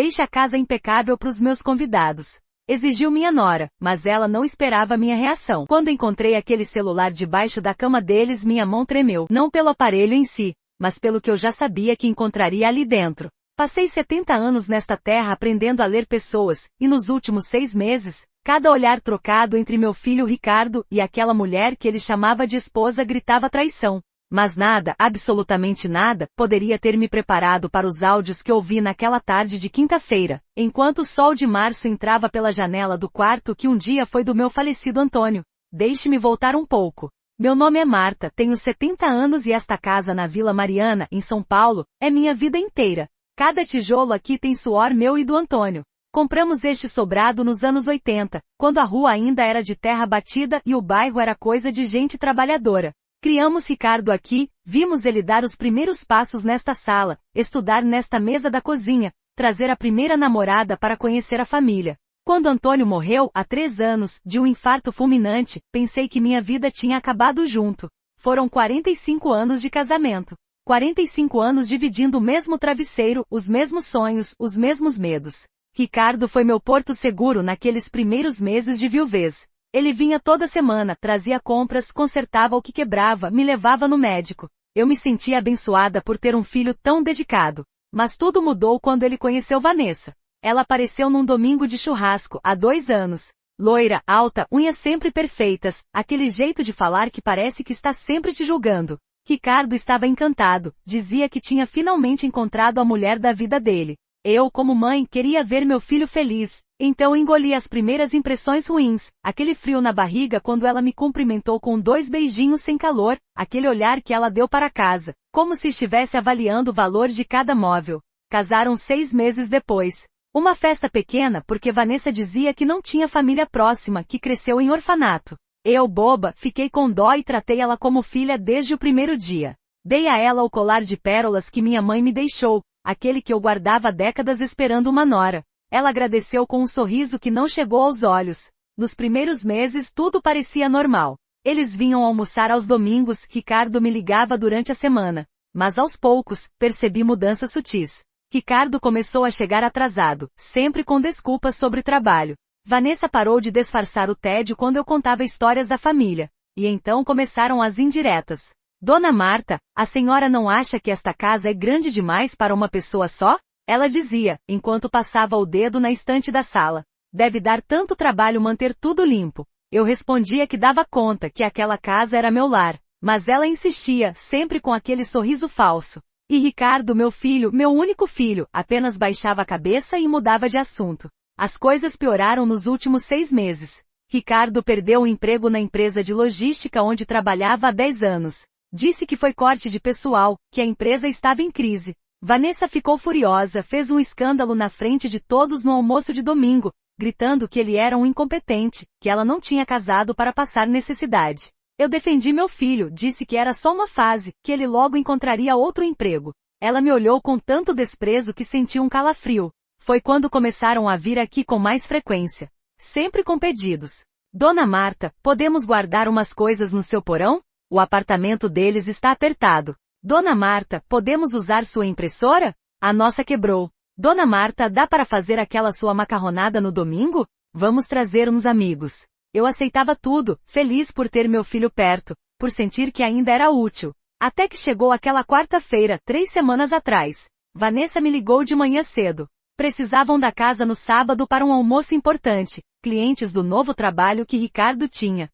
Deixe a casa impecável para os meus convidados. Exigiu minha nora, mas ela não esperava minha reação. Quando encontrei aquele celular debaixo da cama deles, minha mão tremeu. Não pelo aparelho em si, mas pelo que eu já sabia que encontraria ali dentro. Passei 70 anos nesta terra aprendendo a ler pessoas, e nos últimos 6 meses, cada olhar trocado entre meu filho Ricardo e aquela mulher que ele chamava de esposa gritava traição. Mas nada, absolutamente nada, poderia ter me preparado para os áudios que ouvi naquela tarde de quinta-feira, enquanto o sol de março entrava pela janela do quarto que um dia foi do meu falecido Antônio. Deixe-me voltar um pouco. Meu nome é Marta, tenho 70 anos e esta casa na Vila Mariana, em São Paulo, é minha vida inteira. Cada tijolo aqui tem suor meu e do Antônio. Compramos este sobrado nos anos 80, quando a rua ainda era de terra batida e o bairro era coisa de gente trabalhadora. Criamos Ricardo aqui, vimos ele dar os primeiros passos nesta sala, estudar nesta mesa da cozinha, trazer a primeira namorada para conhecer a família. Quando Antônio morreu, há 3 anos, de um infarto fulminante, pensei que minha vida tinha acabado junto. Foram 45 anos de casamento. 45 anos dividindo o mesmo travesseiro, os mesmos sonhos, os mesmos medos. Ricardo foi meu porto seguro naqueles primeiros meses de viuvez. Ele vinha toda semana, trazia compras, consertava o que quebrava, me levava no médico. Eu me sentia abençoada por ter um filho tão dedicado. Mas tudo mudou quando ele conheceu Vanessa. Ela apareceu num domingo de churrasco, há 2 anos. Loira, alta, unhas sempre perfeitas, aquele jeito de falar que parece que está sempre te julgando. Ricardo estava encantado, dizia que tinha finalmente encontrado a mulher da vida dele. Eu, como mãe, queria ver meu filho feliz, então engoli as primeiras impressões ruins, aquele frio na barriga quando ela me cumprimentou com 2 beijinhos sem calor, aquele olhar que ela deu para casa, como se estivesse avaliando o valor de cada móvel. Casaram 6 meses depois. Uma festa pequena porque Vanessa dizia que não tinha família próxima, que cresceu em orfanato. Eu, boba, fiquei com dó e tratei ela como filha desde o primeiro dia. Dei a ela o colar de pérolas que minha mãe me deixou, aquele que eu guardava há décadas esperando uma nora. Ela agradeceu com um sorriso que não chegou aos olhos. Nos primeiros meses tudo parecia normal. Eles vinham almoçar aos domingos, Ricardo me ligava durante a semana. Mas aos poucos, percebi mudanças sutis. Ricardo começou a chegar atrasado, sempre com desculpas sobre trabalho. Vanessa parou de disfarçar o tédio quando eu contava histórias da família. E então começaram as indiretas. Dona Marta, a senhora não acha que esta casa é grande demais para uma pessoa só? Ela dizia, enquanto passava o dedo na estante da sala. Deve dar tanto trabalho manter tudo limpo. Eu respondia que dava conta que aquela casa era meu lar. Mas ela insistia, sempre com aquele sorriso falso. E Ricardo, meu filho, meu único filho, apenas baixava a cabeça e mudava de assunto. As coisas pioraram nos últimos 6 meses. Ricardo perdeu o emprego na empresa de logística onde trabalhava há 10 anos. Disse que foi corte de pessoal, que a empresa estava em crise. Vanessa ficou furiosa, fez um escândalo na frente de todos no almoço de domingo, gritando que ele era um incompetente, que ela não tinha casado para passar necessidade. Eu defendi meu filho, disse que era só uma fase, que ele logo encontraria outro emprego. Ela me olhou com tanto desprezo que senti um calafrio. Foi quando começaram a vir aqui com mais frequência. Sempre com pedidos. Dona Marta, podemos guardar umas coisas no seu porão? O apartamento deles está apertado. Dona Marta, podemos usar sua impressora? A nossa quebrou. Dona Marta, dá para fazer aquela sua macarronada no domingo? Vamos trazer uns amigos. Eu aceitava tudo, feliz por ter meu filho perto, por sentir que ainda era útil. Até que chegou aquela quarta-feira, 3 semanas atrás. Vanessa me ligou de manhã cedo. Precisavam da casa no sábado para um almoço importante, clientes do novo trabalho que Ricardo tinha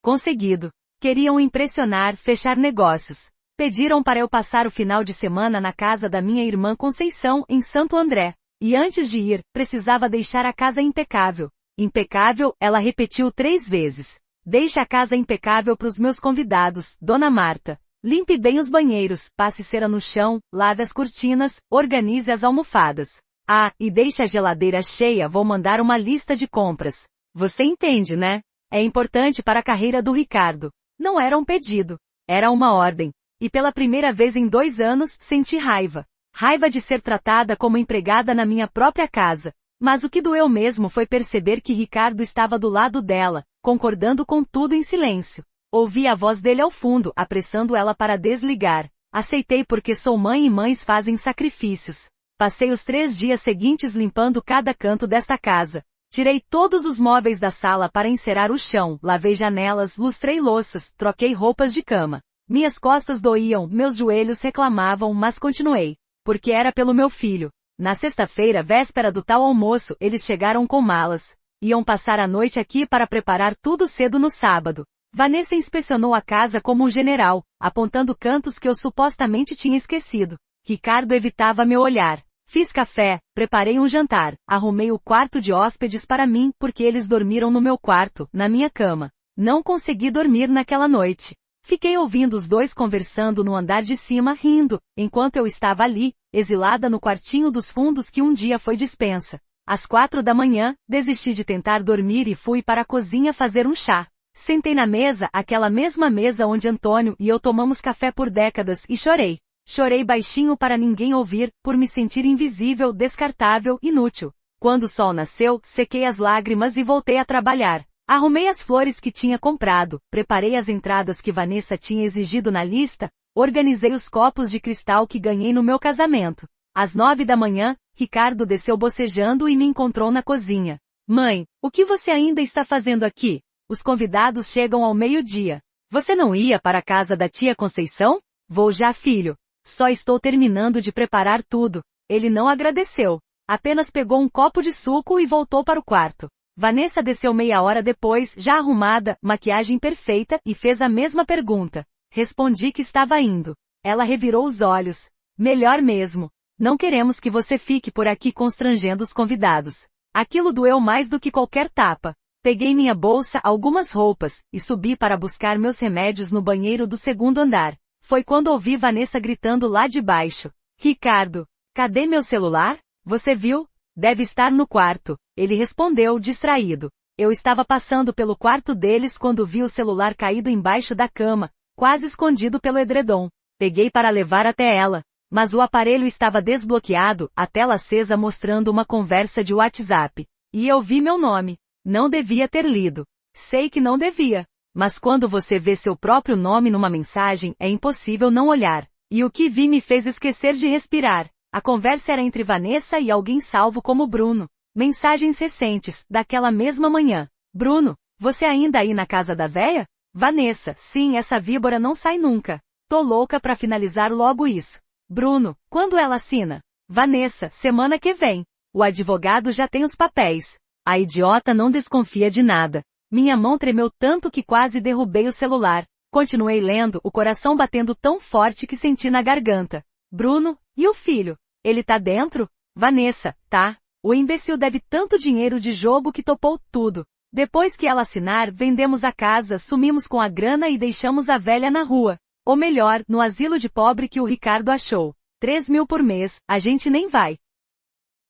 conseguido. Queriam impressionar, fechar negócios. Pediram para eu passar o final de semana na casa da minha irmã Conceição, em Santo André. E antes de ir, precisava deixar a casa impecável. Impecável, ela repetiu 3 vezes. Deixe a casa impecável para os meus convidados, Dona Marta. Limpe bem os banheiros, passe cera no chão, lave as cortinas, organize as almofadas. Ah, e deixe a geladeira cheia, vou mandar uma lista de compras. Você entende, né? É importante para a carreira do Ricardo. Não era um pedido. Era uma ordem. E pela primeira vez em 2 anos, senti raiva. Raiva de ser tratada como empregada na minha própria casa. Mas o que doeu mesmo foi perceber que Ricardo estava do lado dela, concordando com tudo em silêncio. Ouvi a voz dele ao fundo, apressando ela para desligar. Aceitei porque sou mãe e mães fazem sacrifícios. Passei os 3 dias seguintes limpando cada canto desta casa. Tirei todos os móveis da sala para encerar o chão, lavei janelas, lustrei louças, troquei roupas de cama. Minhas costas doíam, meus joelhos reclamavam, mas continuei. Porque era pelo meu filho. Na sexta-feira, véspera do tal almoço, eles chegaram com malas. Iam passar a noite aqui para preparar tudo cedo no sábado. Vanessa inspecionou a casa como um general, apontando cantos que eu supostamente tinha esquecido. Ricardo evitava meu olhar. Fiz café, preparei um jantar, arrumei o quarto de hóspedes para mim porque eles dormiram no meu quarto, na minha cama. Não consegui dormir naquela noite. Fiquei ouvindo os dois conversando no andar de cima, rindo, enquanto eu estava ali, exilada no quartinho dos fundos que um dia foi despensa. Às 4 da manhã, desisti de tentar dormir e fui para a cozinha fazer um chá. Sentei na mesa, aquela mesma mesa onde Antônio e eu tomamos café por décadas, e chorei. Chorei baixinho para ninguém ouvir, por me sentir invisível, descartável, inútil. Quando o sol nasceu, sequei as lágrimas e voltei a trabalhar. Arrumei as flores que tinha comprado, preparei as entradas que Vanessa tinha exigido na lista, organizei os copos de cristal que ganhei no meu casamento. Às 9 da manhã, Ricardo desceu bocejando e me encontrou na cozinha. Mãe, o que você ainda está fazendo aqui? Os convidados chegam ao meio-dia. Você não ia para a casa da tia Conceição? Vou já, filho. Só estou terminando de preparar tudo. Ele não agradeceu. Apenas pegou um copo de suco e voltou para o quarto. Vanessa desceu meia hora depois, já arrumada, maquiagem perfeita, e fez a mesma pergunta. Respondi que estava indo. Ela revirou os olhos. Melhor mesmo. Não queremos que você fique por aqui constrangendo os convidados. Aquilo doeu mais do que qualquer tapa. Peguei minha bolsa, algumas roupas, e subi para buscar meus remédios no banheiro do segundo andar. Foi quando ouvi Vanessa gritando lá de baixo. Ricardo, cadê meu celular? Você viu? Deve estar no quarto. Ele respondeu, distraído. Eu estava passando pelo quarto deles quando vi o celular caído embaixo da cama, quase escondido pelo edredom. Peguei para levar até ela. Mas o aparelho estava desbloqueado, a tela acesa mostrando uma conversa de WhatsApp. E eu vi meu nome. Não devia ter lido. Sei que não devia. Mas quando você vê seu próprio nome numa mensagem, é impossível não olhar. E o que vi me fez esquecer de respirar. A conversa era entre Vanessa e alguém salvo como Bruno. Mensagens recentes, daquela mesma manhã. Bruno, você ainda aí na casa da véia? Vanessa, sim, essa víbora não sai nunca. Tô louca pra finalizar logo isso. Bruno, quando ela assina? Vanessa, semana que vem. O advogado já tem os papéis. A idiota não desconfia de nada. Minha mão tremeu tanto que quase derrubei o celular. Continuei lendo, o coração batendo tão forte que senti na garganta. Bruno, e o filho? Ele tá dentro? Vanessa, tá. O imbecil deve tanto dinheiro de jogo que topou tudo. Depois que ela assinar, vendemos a casa, sumimos com a grana e deixamos a velha na rua. Ou melhor, no asilo de pobre que o Ricardo achou. 3.000 por mês, a gente nem vai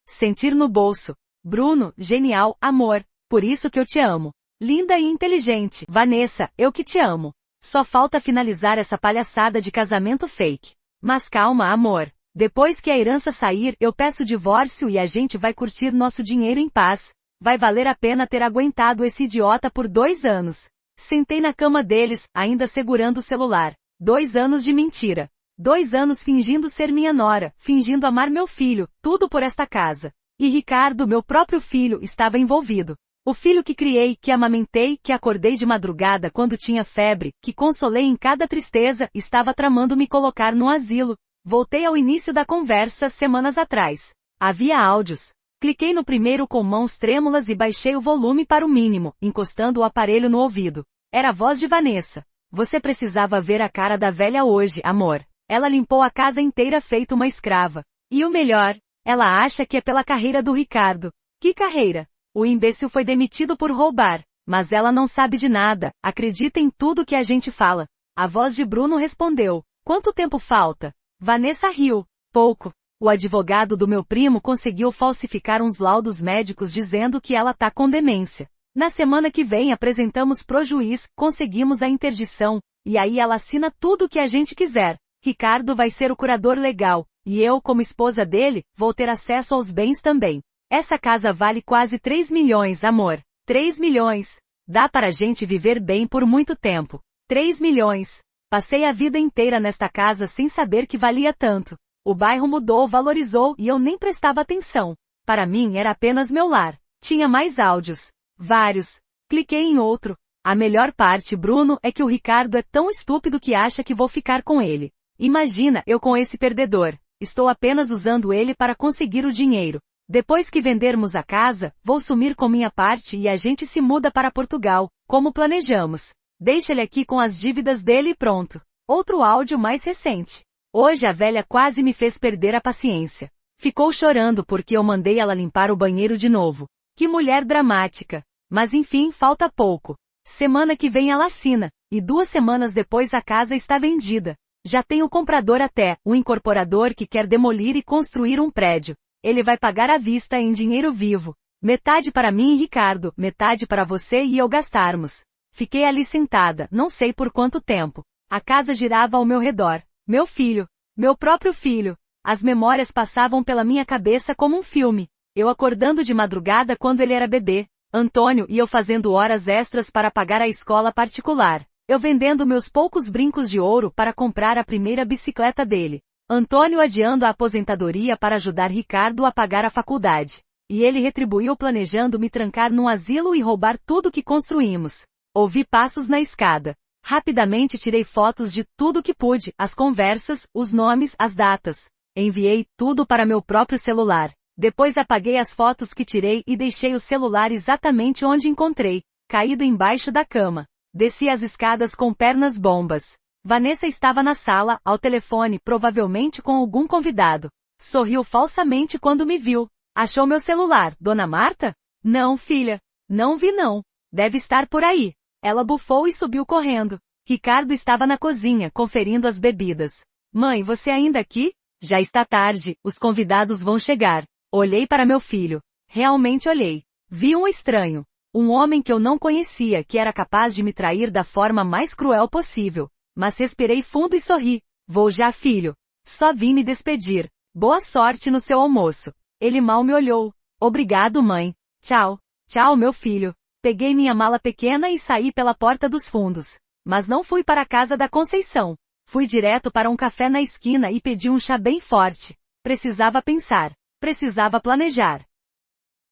sentir no bolso. Bruno, genial, amor. Por isso que eu te amo. Linda e inteligente. Vanessa, eu que te amo. Só falta finalizar essa palhaçada de casamento fake. Mas calma, amor. Depois que a herança sair, eu peço divórcio e a gente vai curtir nosso dinheiro em paz. Vai valer a pena ter aguentado esse idiota por 2 anos. Sentei na cama deles, ainda segurando o celular. 2 anos de mentira. 2 anos fingindo ser minha nora, fingindo amar meu filho, tudo por esta casa. E Ricardo, meu próprio filho, estava envolvido. O filho que criei, que amamentei, que acordei de madrugada quando tinha febre, que consolei em cada tristeza, estava tramando me colocar no asilo. Voltei ao início da conversa, semanas atrás. Havia áudios. Cliquei no primeiro com mãos trêmulas e baixei o volume para o mínimo, encostando o aparelho no ouvido. Era a voz de Vanessa. Você precisava ver a cara da velha hoje, amor. Ela limpou a casa inteira feito uma escrava. E o melhor, ela acha que é pela carreira do Ricardo. Que carreira? O imbecil foi demitido por roubar. Mas ela não sabe de nada, acredita em tudo que a gente fala. A voz de Bruno respondeu. Quanto tempo falta? Vanessa riu. Pouco. O advogado do meu primo conseguiu falsificar uns laudos médicos dizendo que ela tá com demência. Na semana que vem apresentamos pro juiz, conseguimos a interdição, e aí ela assina tudo o que a gente quiser. Ricardo vai ser o curador legal, e eu, como esposa dele, vou ter acesso aos bens também. Essa casa vale quase 3 milhões, amor. 3 milhões. Dá para a gente viver bem por muito tempo. 3 milhões. Passei a vida inteira nesta casa sem saber que valia tanto. O bairro mudou, valorizou e eu nem prestava atenção. Para mim era apenas meu lar. Tinha mais áudios. Vários. Cliquei em outro. A melhor parte, Bruno, é que o Ricardo é tão estúpido que acha que vou ficar com ele. Imagina, eu com esse perdedor. Estou apenas usando ele para conseguir o dinheiro. Depois que vendermos a casa, vou sumir com minha parte e a gente se muda para Portugal, como planejamos. Deixa ele aqui com as dívidas dele e pronto. Outro áudio mais recente. Hoje a velha quase me fez perder a paciência. Ficou chorando porque eu mandei ela limpar o banheiro de novo. Que mulher dramática. Mas enfim, falta pouco. Semana que vem ela assina, e 2 semanas depois a casa está vendida. Já tem o comprador até, o incorporador que quer demolir e construir um prédio. Ele vai pagar à vista em dinheiro vivo. Metade para mim e Ricardo, metade para você e eu gastarmos. Fiquei ali sentada, não sei por quanto tempo. A casa girava ao meu redor. Meu filho. Meu próprio filho. As memórias passavam pela minha cabeça como um filme. Eu acordando de madrugada quando ele era bebê. Antônio e eu fazendo horas extras para pagar a escola particular. Eu vendendo meus poucos brincos de ouro para comprar a primeira bicicleta dele. Antônio adiando a aposentadoria para ajudar Ricardo a pagar a faculdade. E ele retribuiu planejando me trancar num asilo e roubar tudo que construímos. Ouvi passos na escada. Rapidamente tirei fotos de tudo que pude, as conversas, os nomes, as datas. Enviei tudo para meu próprio celular. Depois apaguei as fotos que tirei e deixei o celular exatamente onde encontrei, caído embaixo da cama. Desci as escadas com pernas bombas. Vanessa estava na sala, ao telefone, provavelmente com algum convidado. Sorriu falsamente quando me viu. Achou meu celular, Dona Marta? Não, filha. Não vi não. Deve estar por aí. Ela bufou e subiu correndo. Ricardo estava na cozinha, conferindo as bebidas. Mãe, você ainda aqui? Já está tarde, os convidados vão chegar. Olhei para meu filho. Realmente olhei. Vi um estranho. Um homem que eu não conhecia, que era capaz de me trair da forma mais cruel possível. Mas respirei fundo e sorri. Vou já, filho. Só vim me despedir. Boa sorte no seu almoço. Ele mal me olhou. Obrigado, mãe. Tchau. Tchau, meu filho. Peguei minha mala pequena e saí pela porta dos fundos. Mas não fui para a casa da Conceição. Fui direto para um café na esquina e pedi um chá bem forte. Precisava pensar. Precisava planejar.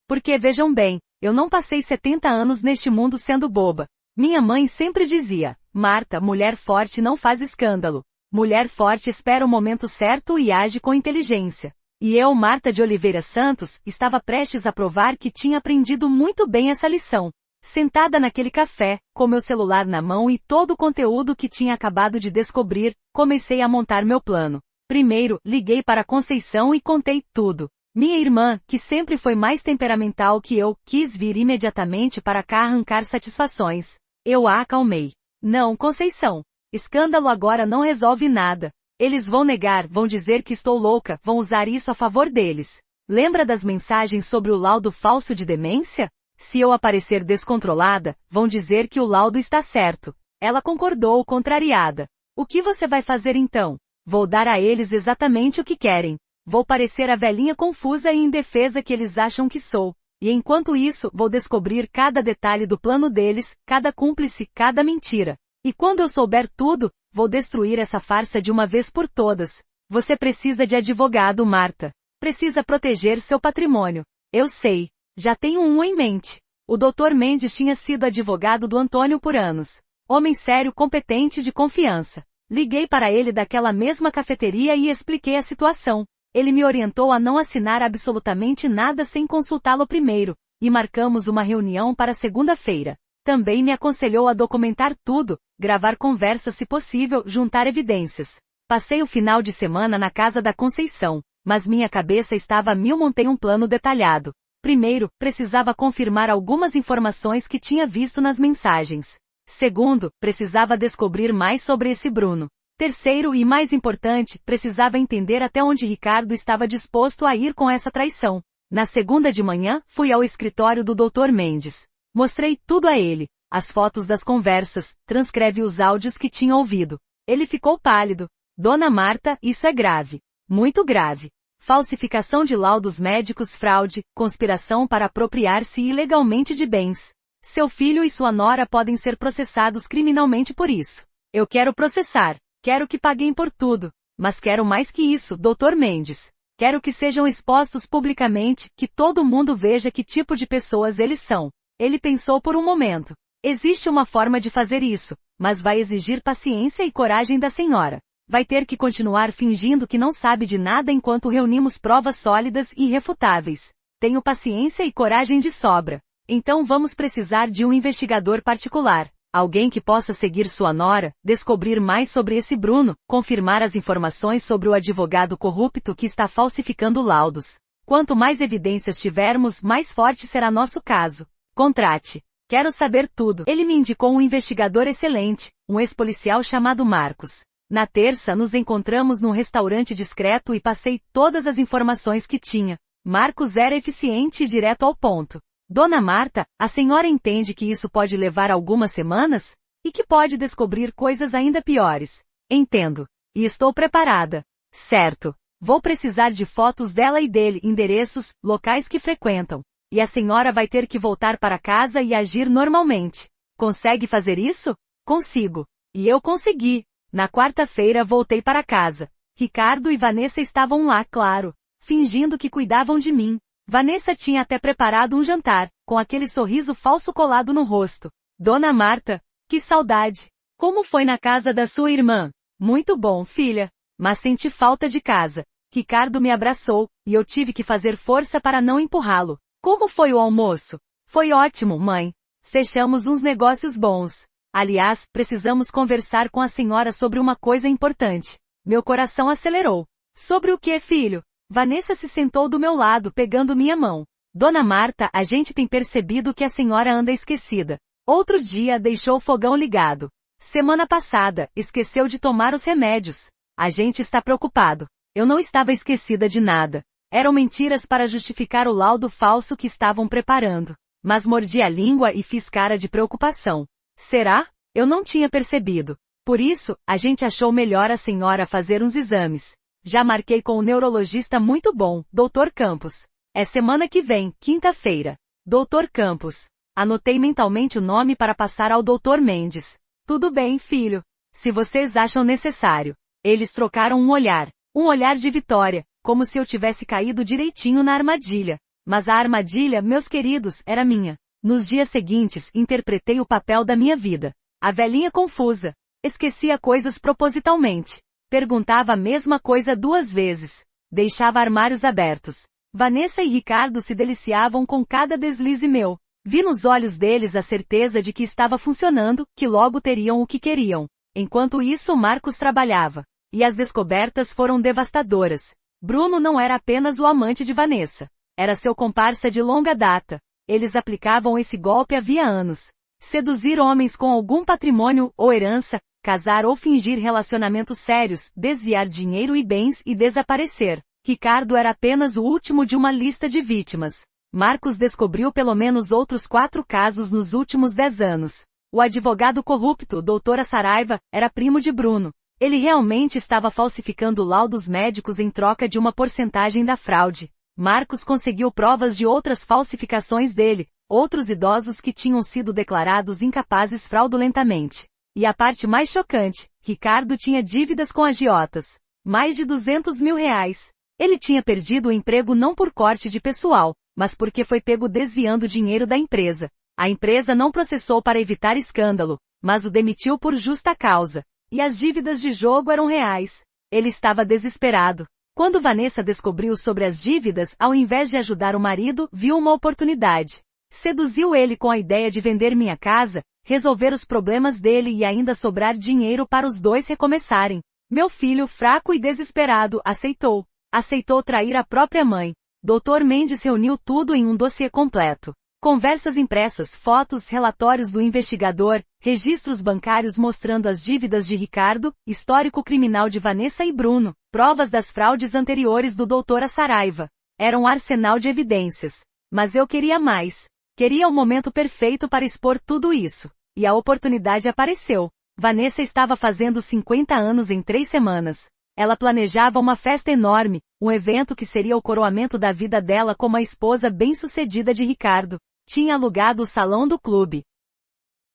Porque vejam bem, eu não passei 70 anos neste mundo sendo boba. Minha mãe sempre dizia, Marta, mulher forte não faz escândalo. Mulher forte espera o momento certo e age com inteligência. E eu, Marta de Oliveira Santos, estava prestes a provar que tinha aprendido muito bem essa lição. Sentada naquele café, com meu celular na mão e todo o conteúdo que tinha acabado de descobrir, comecei a montar meu plano. Primeiro, liguei para Conceição e contei tudo. Minha irmã, que sempre foi mais temperamental que eu, quis vir imediatamente para cá arrancar satisfações. Eu a acalmei. Não, Conceição. Escândalo agora não resolve nada. Eles vão negar, vão dizer que estou louca, vão usar isso a favor deles. Lembra das mensagens sobre o laudo falso de demência? Se eu aparecer descontrolada, vão dizer que o laudo está certo. Ela concordou, contrariada. O que você vai fazer então? Vou dar a eles exatamente o que querem. Vou parecer a velhinha confusa e indefesa que eles acham que sou. E enquanto isso, vou descobrir cada detalhe do plano deles, cada cúmplice, cada mentira. E quando eu souber tudo, vou destruir essa farsa de uma vez por todas. Você precisa de advogado, Marta. Precisa proteger seu patrimônio. Eu sei. Já tenho um em mente. O Dr. Mendes tinha sido advogado do Antônio por anos. Homem sério, competente, de confiança. Liguei para ele daquela mesma cafeteria e expliquei a situação. Ele me orientou a não assinar absolutamente nada sem consultá-lo primeiro, e marcamos uma reunião para segunda-feira. Também me aconselhou a documentar tudo, gravar conversas se possível, juntar evidências. Passei o final de semana na casa da Conceição, mas minha cabeça estava a mil. Montei um plano detalhado. Primeiro, precisava confirmar algumas informações que tinha visto nas mensagens. Segundo, precisava descobrir mais sobre esse Bruno. Terceiro e mais importante, precisava entender até onde Ricardo estava disposto a ir com essa traição. Na segunda de manhã, fui ao escritório do Dr. Mendes. Mostrei tudo a ele, as fotos das conversas, transcreve os áudios que tinha ouvido. Ele ficou pálido. Dona Marta, isso é grave. Muito grave. Falsificação de laudos médicos, fraude, conspiração para apropriar-se ilegalmente de bens. Seu filho e sua nora podem ser processados criminalmente por isso. Eu quero processar. Quero que paguem por tudo. Mas quero mais que isso, Dr. Mendes. Quero que sejam expostos publicamente, que todo mundo veja que tipo de pessoas eles são. Ele pensou por um momento. Existe uma forma de fazer isso, mas vai exigir paciência e coragem da senhora. Vai ter que continuar fingindo que não sabe de nada enquanto reunimos provas sólidas e irrefutáveis. Tenho paciência e coragem de sobra. Então vamos precisar de um investigador particular. Alguém que possa seguir sua nora, descobrir mais sobre esse Bruno, confirmar as informações sobre o advogado corrupto que está falsificando laudos. Quanto mais evidências tivermos, mais forte será nosso caso. Contrate. Quero saber tudo. Ele me indicou um investigador excelente, um ex-policial chamado Marcos. Na terça nos encontramos num restaurante discreto e passei todas as informações que tinha. Marcos era eficiente e direto ao ponto. Dona Marta, a senhora entende que isso pode levar algumas semanas? E que pode descobrir coisas ainda piores. Entendo. E estou preparada. Certo. Vou precisar de fotos dela e dele, endereços, locais que frequentam. E a senhora vai ter que voltar para casa e agir normalmente. Consegue fazer isso? Consigo. E eu consegui. Na quarta-feira voltei para casa. Ricardo e Vanessa estavam lá, claro, fingindo que cuidavam de mim. Vanessa tinha até preparado um jantar, com aquele sorriso falso colado no rosto. Dona Marta, que saudade! Como foi na casa da sua irmã? Muito bom, filha. Mas senti falta de casa. Ricardo me abraçou, e eu tive que fazer força para não empurrá-lo. Como foi o almoço? Foi ótimo, mãe. Fechamos uns negócios bons. Aliás, precisamos conversar com a senhora sobre uma coisa importante. Meu coração acelerou. Sobre o que, filho? Vanessa se sentou do meu lado pegando minha mão. Dona Marta, a gente tem percebido que a senhora anda esquecida. Outro dia deixou o fogão ligado. Semana passada, esqueceu de tomar os remédios. A gente está preocupado. Eu não estava esquecida de nada. Eram mentiras para justificar o laudo falso que estavam preparando. Mas mordi a língua e fiz cara de preocupação. Será? Eu não tinha percebido. Por isso, a gente achou melhor a senhora fazer uns exames. Já marquei com um neurologista muito bom, Dr. Campos. É semana que vem, quinta-feira. Dr. Campos. Anotei mentalmente o nome para passar ao Dr. Mendes. Tudo bem, filho. Se vocês acham necessário. Eles trocaram um olhar de vitória, como se eu tivesse caído direitinho na armadilha. Mas a armadilha, meus queridos, era minha. Nos dias seguintes, interpretei o papel da minha vida. A velhinha confusa. Esquecia coisas propositalmente. Perguntava a mesma coisa 2 vezes. Deixava armários abertos. Vanessa e Ricardo se deliciavam com cada deslize meu. Vi nos olhos deles a certeza de que estava funcionando, que logo teriam o que queriam. Enquanto isso, Marcos trabalhava. E as descobertas foram devastadoras. Bruno não era apenas o amante de Vanessa. Era seu comparsa de longa data. Eles aplicavam esse golpe havia anos. Seduzir homens com algum patrimônio ou herança, casar ou fingir relacionamentos sérios, desviar dinheiro e bens e desaparecer. Ricardo era apenas o último de uma lista de vítimas. Marcos descobriu pelo menos outros 4 casos nos últimos 10 anos. O advogado corrupto, Doutora Saraiva, era primo de Bruno. Ele realmente estava falsificando laudos médicos em troca de uma porcentagem da fraude. Marcos conseguiu provas de outras falsificações dele, outros idosos que tinham sido declarados incapazes fraudulentamente. E a parte mais chocante, Ricardo tinha dívidas com agiotas. Mais de 200 mil reais. Ele tinha perdido o emprego não por corte de pessoal, mas porque foi pego desviando dinheiro da empresa. A empresa não processou para evitar escândalo, mas o demitiu por justa causa. E as dívidas de jogo eram reais. Ele estava desesperado. Quando Vanessa descobriu sobre as dívidas, ao invés de ajudar o marido, viu uma oportunidade. Seduziu ele com a ideia de vender minha casa, resolver os problemas dele e ainda sobrar dinheiro para os dois recomeçarem. Meu filho, fraco e desesperado, aceitou. Aceitou trair a própria mãe. Dr. Mendes reuniu tudo em um dossiê completo. Conversas impressas, fotos, relatórios do investigador, registros bancários mostrando as dívidas de Ricardo, histórico criminal de Vanessa e Bruno, provas das fraudes anteriores do Doutora Saraiva. Era um arsenal de evidências. Mas eu queria mais. Queria o momento perfeito para expor tudo isso. E a oportunidade apareceu. Vanessa estava fazendo 50 anos em 3 semanas. Ela planejava uma festa enorme, um evento que seria o coroamento da vida dela como a esposa bem-sucedida de Ricardo. Tinha alugado o salão do clube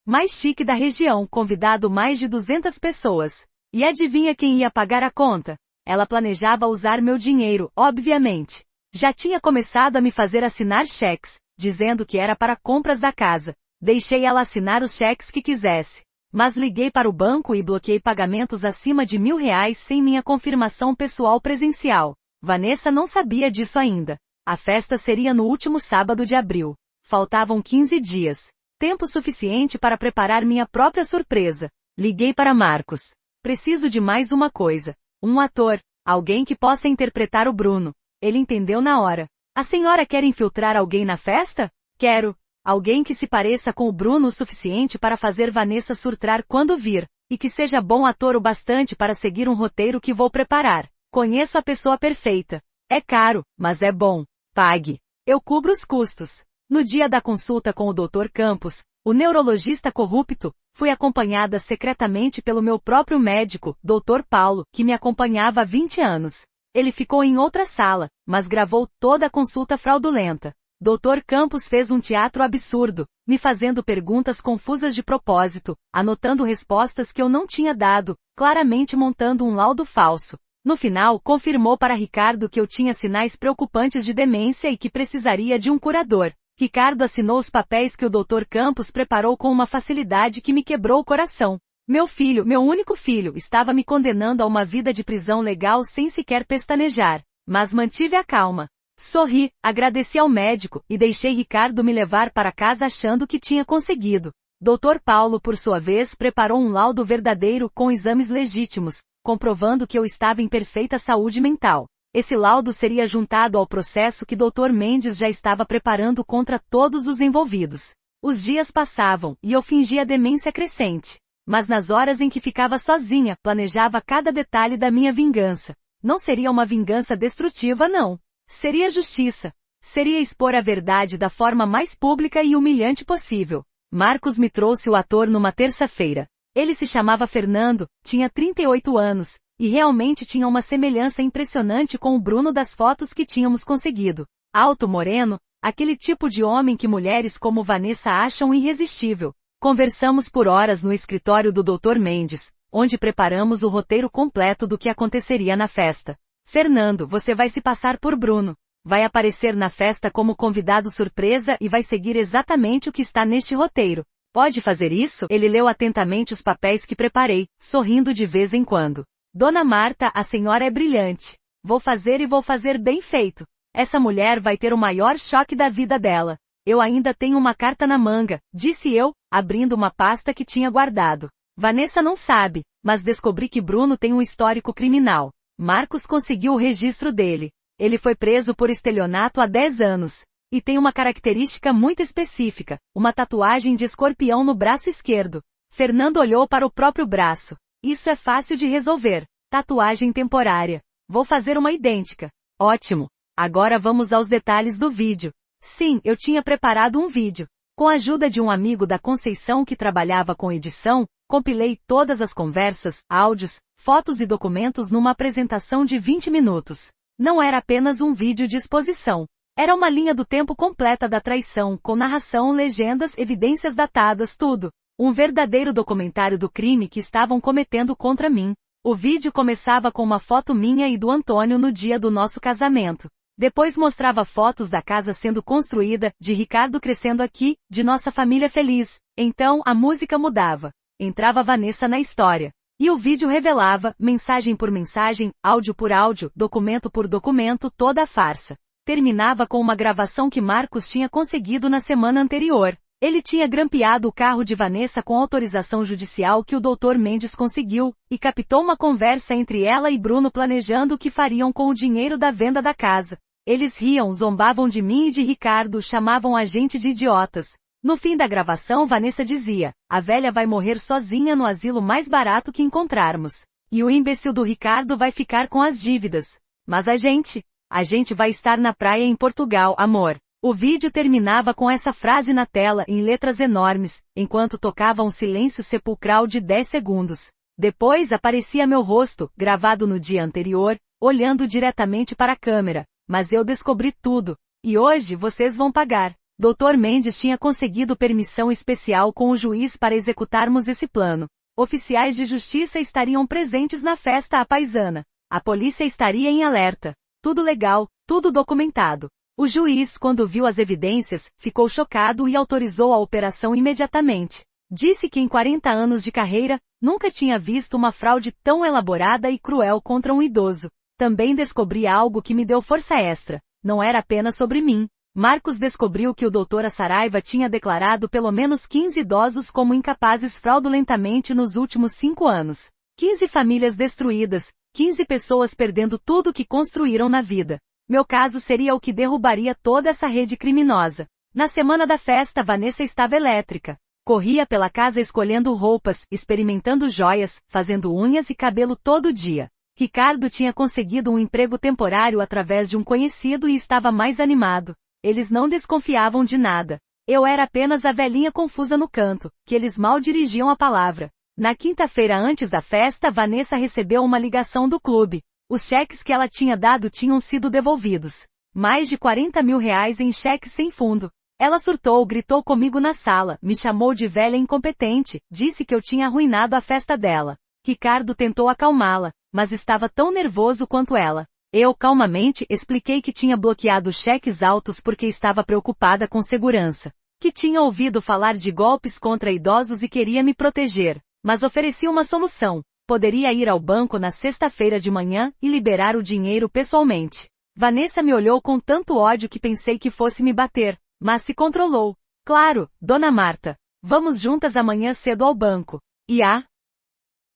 mais chique da região, convidado mais de 200 pessoas. E adivinha quem ia pagar a conta? Ela planejava usar meu dinheiro, obviamente. Já tinha começado a me fazer assinar cheques, dizendo que era para compras da casa. Deixei ela assinar os cheques que quisesse. Mas liguei para o banco e bloqueei pagamentos acima de R$ 1.000 sem minha confirmação pessoal presencial. Vanessa não sabia disso ainda. A festa seria no último sábado de abril. Faltavam 15 dias. Tempo suficiente para preparar minha própria surpresa. Liguei para Marcos. Preciso de mais uma coisa. Um ator. Alguém que possa interpretar o Bruno. Ele entendeu na hora. A senhora quer infiltrar alguém na festa? Quero. Alguém que se pareça com o Bruno o suficiente para fazer Vanessa surtar quando vir. E que seja bom ator o bastante para seguir um roteiro que vou preparar. Conheço a pessoa perfeita. É caro, mas é bom. Pague. Eu cubro os custos. No dia da consulta com o Dr. Campos, o neurologista corrupto, fui acompanhada secretamente pelo meu próprio médico, Dr. Paulo, que me acompanhava há 20 anos. Ele ficou em outra sala, mas gravou toda a consulta fraudulenta. Dr. Campos fez um teatro absurdo, me fazendo perguntas confusas de propósito, anotando respostas que eu não tinha dado, claramente montando um laudo falso. No final, confirmou para Ricardo que eu tinha sinais preocupantes de demência e que precisaria de um curador. Ricardo assinou os papéis que o Dr. Campos preparou com uma facilidade que me quebrou o coração. Meu filho, meu único filho, estava me condenando a uma vida de prisão legal sem sequer pestanejar. Mas mantive a calma. Sorri, agradeci ao médico, e deixei Ricardo me levar para casa achando que tinha conseguido. Dr. Paulo, por sua vez, preparou um laudo verdadeiro com exames legítimos, comprovando que eu estava em perfeita saúde mental. Esse laudo seria juntado ao processo que Dr. Mendes já estava preparando contra todos os envolvidos. Os dias passavam, e eu fingia demência crescente. Mas nas horas em que ficava sozinha, planejava cada detalhe da minha vingança. Não seria uma vingança destrutiva, não. Seria justiça. Seria expor a verdade da forma mais pública e humilhante possível. Marcos me trouxe o ator numa terça-feira. Ele se chamava Fernando, tinha 38 anos, e realmente tinha uma semelhança impressionante com o Bruno das fotos que tínhamos conseguido. Alto, moreno, aquele tipo de homem que mulheres como Vanessa acham irresistível. Conversamos por horas no escritório do Dr. Mendes, onde preparamos o roteiro completo do que aconteceria na festa. Fernando, você vai se passar por Bruno. Vai aparecer na festa como convidado surpresa e vai seguir exatamente o que está neste roteiro. Pode fazer isso? Ele leu atentamente os papéis que preparei, sorrindo de vez em quando. Dona Marta, a senhora é brilhante. Vou fazer e vou fazer bem feito. Essa mulher vai ter o maior choque da vida dela. Eu ainda tenho uma carta na manga, disse eu, abrindo uma pasta que tinha guardado. Vanessa não sabe, mas descobri que Bruno tem um histórico criminal. Marcos conseguiu o registro dele. Ele foi preso por estelionato há 10 anos. E tem uma característica muito específica, uma tatuagem de escorpião no braço esquerdo. Fernando olhou para o próprio braço. Isso é fácil de resolver. Tatuagem temporária. Vou fazer uma idêntica. Ótimo. Agora vamos aos detalhes do vídeo. Sim, eu tinha preparado um vídeo. Com a ajuda de um amigo da Conceição que trabalhava com edição, compilei todas as conversas, áudios, fotos e documentos numa apresentação de 20 minutos. Não era apenas um vídeo de exposição. Era uma linha do tempo completa da traição, com narração, legendas, evidências datadas, tudo. Um verdadeiro documentário do crime que estavam cometendo contra mim. O vídeo começava com uma foto minha e do Antônio no dia do nosso casamento. Depois mostrava fotos da casa sendo construída, de Ricardo crescendo aqui, de nossa família feliz. Então, a música mudava. Entrava Vanessa na história. E o vídeo revelava, mensagem por mensagem, áudio por áudio, documento por documento, toda a farsa. Terminava com uma gravação que Marcos tinha conseguido na semana anterior. Ele tinha grampeado o carro de Vanessa com autorização judicial que o Dr. Mendes conseguiu, e captou uma conversa entre ela e Bruno planejando o que fariam com o dinheiro da venda da casa. Eles riam, zombavam de mim e de Ricardo, chamavam a gente de idiotas. No fim da gravação Vanessa dizia, a velha vai morrer sozinha no asilo mais barato que encontrarmos. E o imbecil do Ricardo vai ficar com as dívidas. Mas a gente vai estar na praia em Portugal, amor. O vídeo terminava com essa frase na tela em letras enormes, enquanto tocava um silêncio sepulcral de 10 segundos. Depois aparecia meu rosto, gravado no dia anterior, olhando diretamente para a câmera. Mas eu descobri tudo. E hoje vocês vão pagar. Dr. Mendes tinha conseguido permissão especial com o juiz para executarmos esse plano. Oficiais de justiça estariam presentes na festa à paisana. A polícia estaria em alerta. Tudo legal, tudo documentado. O juiz, quando viu as evidências, ficou chocado e autorizou a operação imediatamente. Disse que em 40 anos de carreira, nunca tinha visto uma fraude tão elaborada e cruel contra um idoso. Também descobri algo que me deu força extra. Não era apenas sobre mim. Marcos descobriu que o Dr. Saraiva tinha declarado pelo menos 15 idosos como incapazes fraudulentamente nos últimos 5 anos. 15 famílias destruídas, 15 pessoas perdendo tudo que construíram na vida. Meu caso seria o que derrubaria toda essa rede criminosa. Na semana da festa, Vanessa estava elétrica. Corria pela casa escolhendo roupas, experimentando joias, fazendo unhas e cabelo todo dia. Ricardo tinha conseguido um emprego temporário através de um conhecido e estava mais animado. Eles não desconfiavam de nada. Eu era apenas a velhinha confusa no canto, que eles mal dirigiam a palavra. Na quinta-feira antes da festa, Vanessa recebeu uma ligação do clube. Os cheques que ela tinha dado tinham sido devolvidos. Mais de 40 mil reais em cheques sem fundo. Ela surtou, gritou comigo na sala, me chamou de velha incompetente, disse que eu tinha arruinado a festa dela. Ricardo tentou acalmá-la, mas estava tão nervoso quanto ela. Eu, calmamente, expliquei que tinha bloqueado cheques altos porque estava preocupada com segurança. Que tinha ouvido falar de golpes contra idosos e queria me proteger. Mas ofereci uma solução. Poderia ir ao banco na sexta-feira de manhã e liberar o dinheiro pessoalmente. Vanessa me olhou com tanto ódio que pensei que fosse me bater, mas se controlou. Claro, Dona Marta. Vamos juntas amanhã cedo ao banco. E a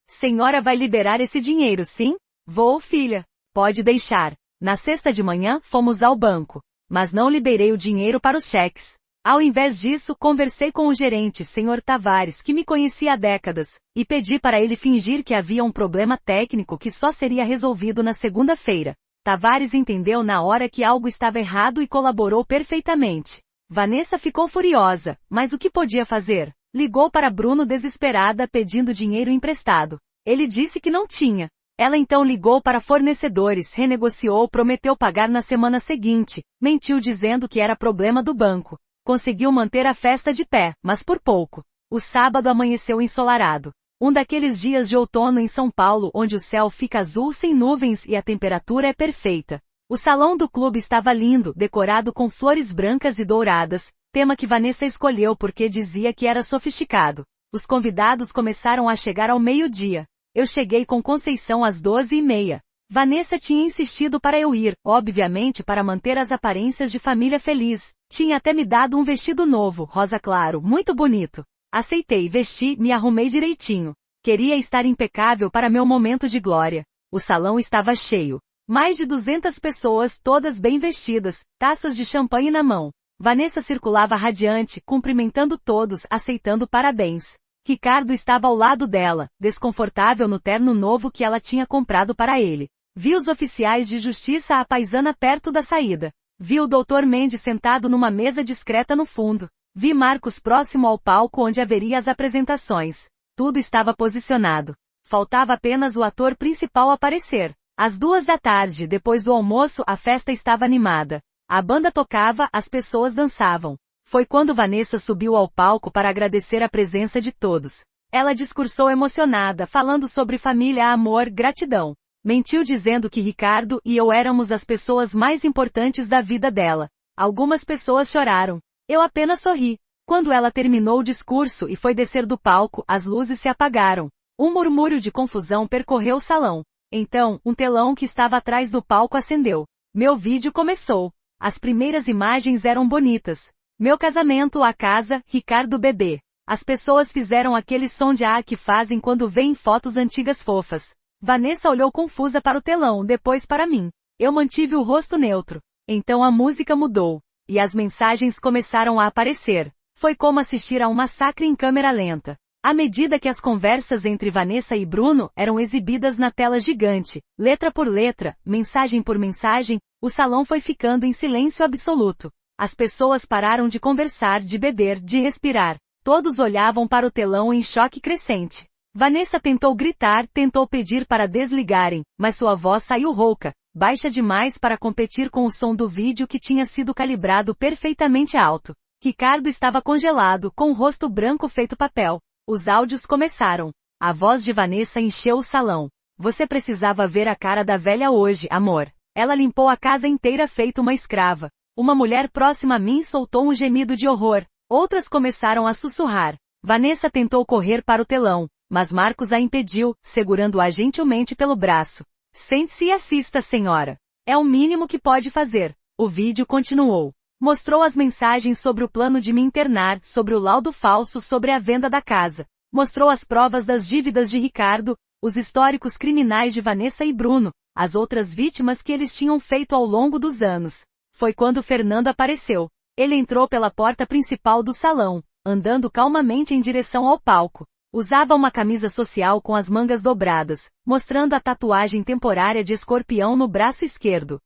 senhora vai liberar esse dinheiro, sim? Vou, filha. Pode deixar. Na sexta de manhã, fomos ao banco. Mas não liberei o dinheiro para os cheques. Ao invés disso, conversei com o gerente, Sr. Tavares, que me conhecia há décadas, e pedi para ele fingir que havia um problema técnico que só seria resolvido na segunda-feira. Tavares entendeu na hora que algo estava errado e colaborou perfeitamente. Vanessa ficou furiosa, mas o que podia fazer? Ligou para Bruno desesperada pedindo dinheiro emprestado. Ele disse que não tinha. Ela então ligou para fornecedores, renegociou, prometeu pagar na semana seguinte, mentiu dizendo que era problema do banco. Conseguiu manter a festa de pé, mas por pouco. O sábado amanheceu ensolarado. Um daqueles dias de outono em São Paulo onde o céu fica azul sem nuvens e a temperatura é perfeita. O salão do clube estava lindo, decorado com flores brancas e douradas, tema que Vanessa escolheu porque dizia que era sofisticado. Os convidados começaram a chegar ao meio-dia. Eu cheguei com Conceição às 12h30. Vanessa tinha insistido para eu ir, obviamente para manter as aparências de família feliz. Tinha até me dado um vestido novo, rosa claro, muito bonito. Aceitei, vesti, me arrumei direitinho. Queria estar impecável para meu momento de glória. O salão estava cheio. Mais de 200 pessoas, todas bem vestidas, taças de champanhe na mão. Vanessa circulava radiante, cumprimentando todos, aceitando parabéns. Ricardo estava ao lado dela, desconfortável no terno novo que ela tinha comprado para ele. Vi os oficiais de justiça à paisana perto da saída. Vi o Dr. Mendes sentado numa mesa discreta no fundo. Vi Marcos próximo ao palco onde haveria as apresentações. Tudo estava posicionado. Faltava apenas o ator principal aparecer. Às 14h, depois do almoço, a festa estava animada. A banda tocava, as pessoas dançavam. Foi quando Vanessa subiu ao palco para agradecer a presença de todos. Ela discursou emocionada, falando sobre família, amor, gratidão. Mentiu dizendo que Ricardo e eu éramos as pessoas mais importantes da vida dela. Algumas pessoas choraram. Eu apenas sorri. Quando ela terminou o discurso e foi descer do palco, as luzes se apagaram. Um murmúrio de confusão percorreu o salão. Então, um telão que estava atrás do palco acendeu. Meu vídeo começou. As primeiras imagens eram bonitas. Meu casamento, a casa, Ricardo bebê. As pessoas fizeram aquele som de que fazem quando veem fotos antigas fofas. Vanessa olhou confusa para o telão, depois para mim. Eu mantive o rosto neutro. Então a música mudou. E as mensagens começaram a aparecer. Foi como assistir a um massacre em câmera lenta. À medida que as conversas entre Vanessa e Bruno eram exibidas na tela gigante, letra por letra, mensagem por mensagem, o salão foi ficando em silêncio absoluto. As pessoas pararam de conversar, de beber, de respirar. Todos olhavam para o telão em choque crescente. Vanessa tentou gritar, tentou pedir para desligarem, mas sua voz saiu rouca, baixa demais para competir com o som do vídeo que tinha sido calibrado perfeitamente alto. Ricardo estava congelado, com o rosto branco feito papel. Os áudios começaram. A voz de Vanessa encheu o salão. Você precisava ver a cara da velha hoje, amor. Ela limpou a casa inteira feito uma escrava. Uma mulher próxima a mim soltou um gemido de horror. Outras começaram a sussurrar. Vanessa tentou correr para o telão, mas Marcos a impediu, segurando-a gentilmente pelo braço. Sente-se e assista, senhora. É o mínimo que pode fazer. O vídeo continuou. Mostrou as mensagens sobre o plano de me internar, sobre o laudo falso sobre a venda da casa. Mostrou as provas das dívidas de Ricardo, os históricos criminais de Vanessa e Bruno, as outras vítimas que eles tinham feito ao longo dos anos. Foi quando Fernando apareceu. Ele entrou pela porta principal do salão, andando calmamente em direção ao palco. Usava uma camisa social com as mangas dobradas, mostrando a tatuagem temporária de escorpião no braço esquerdo.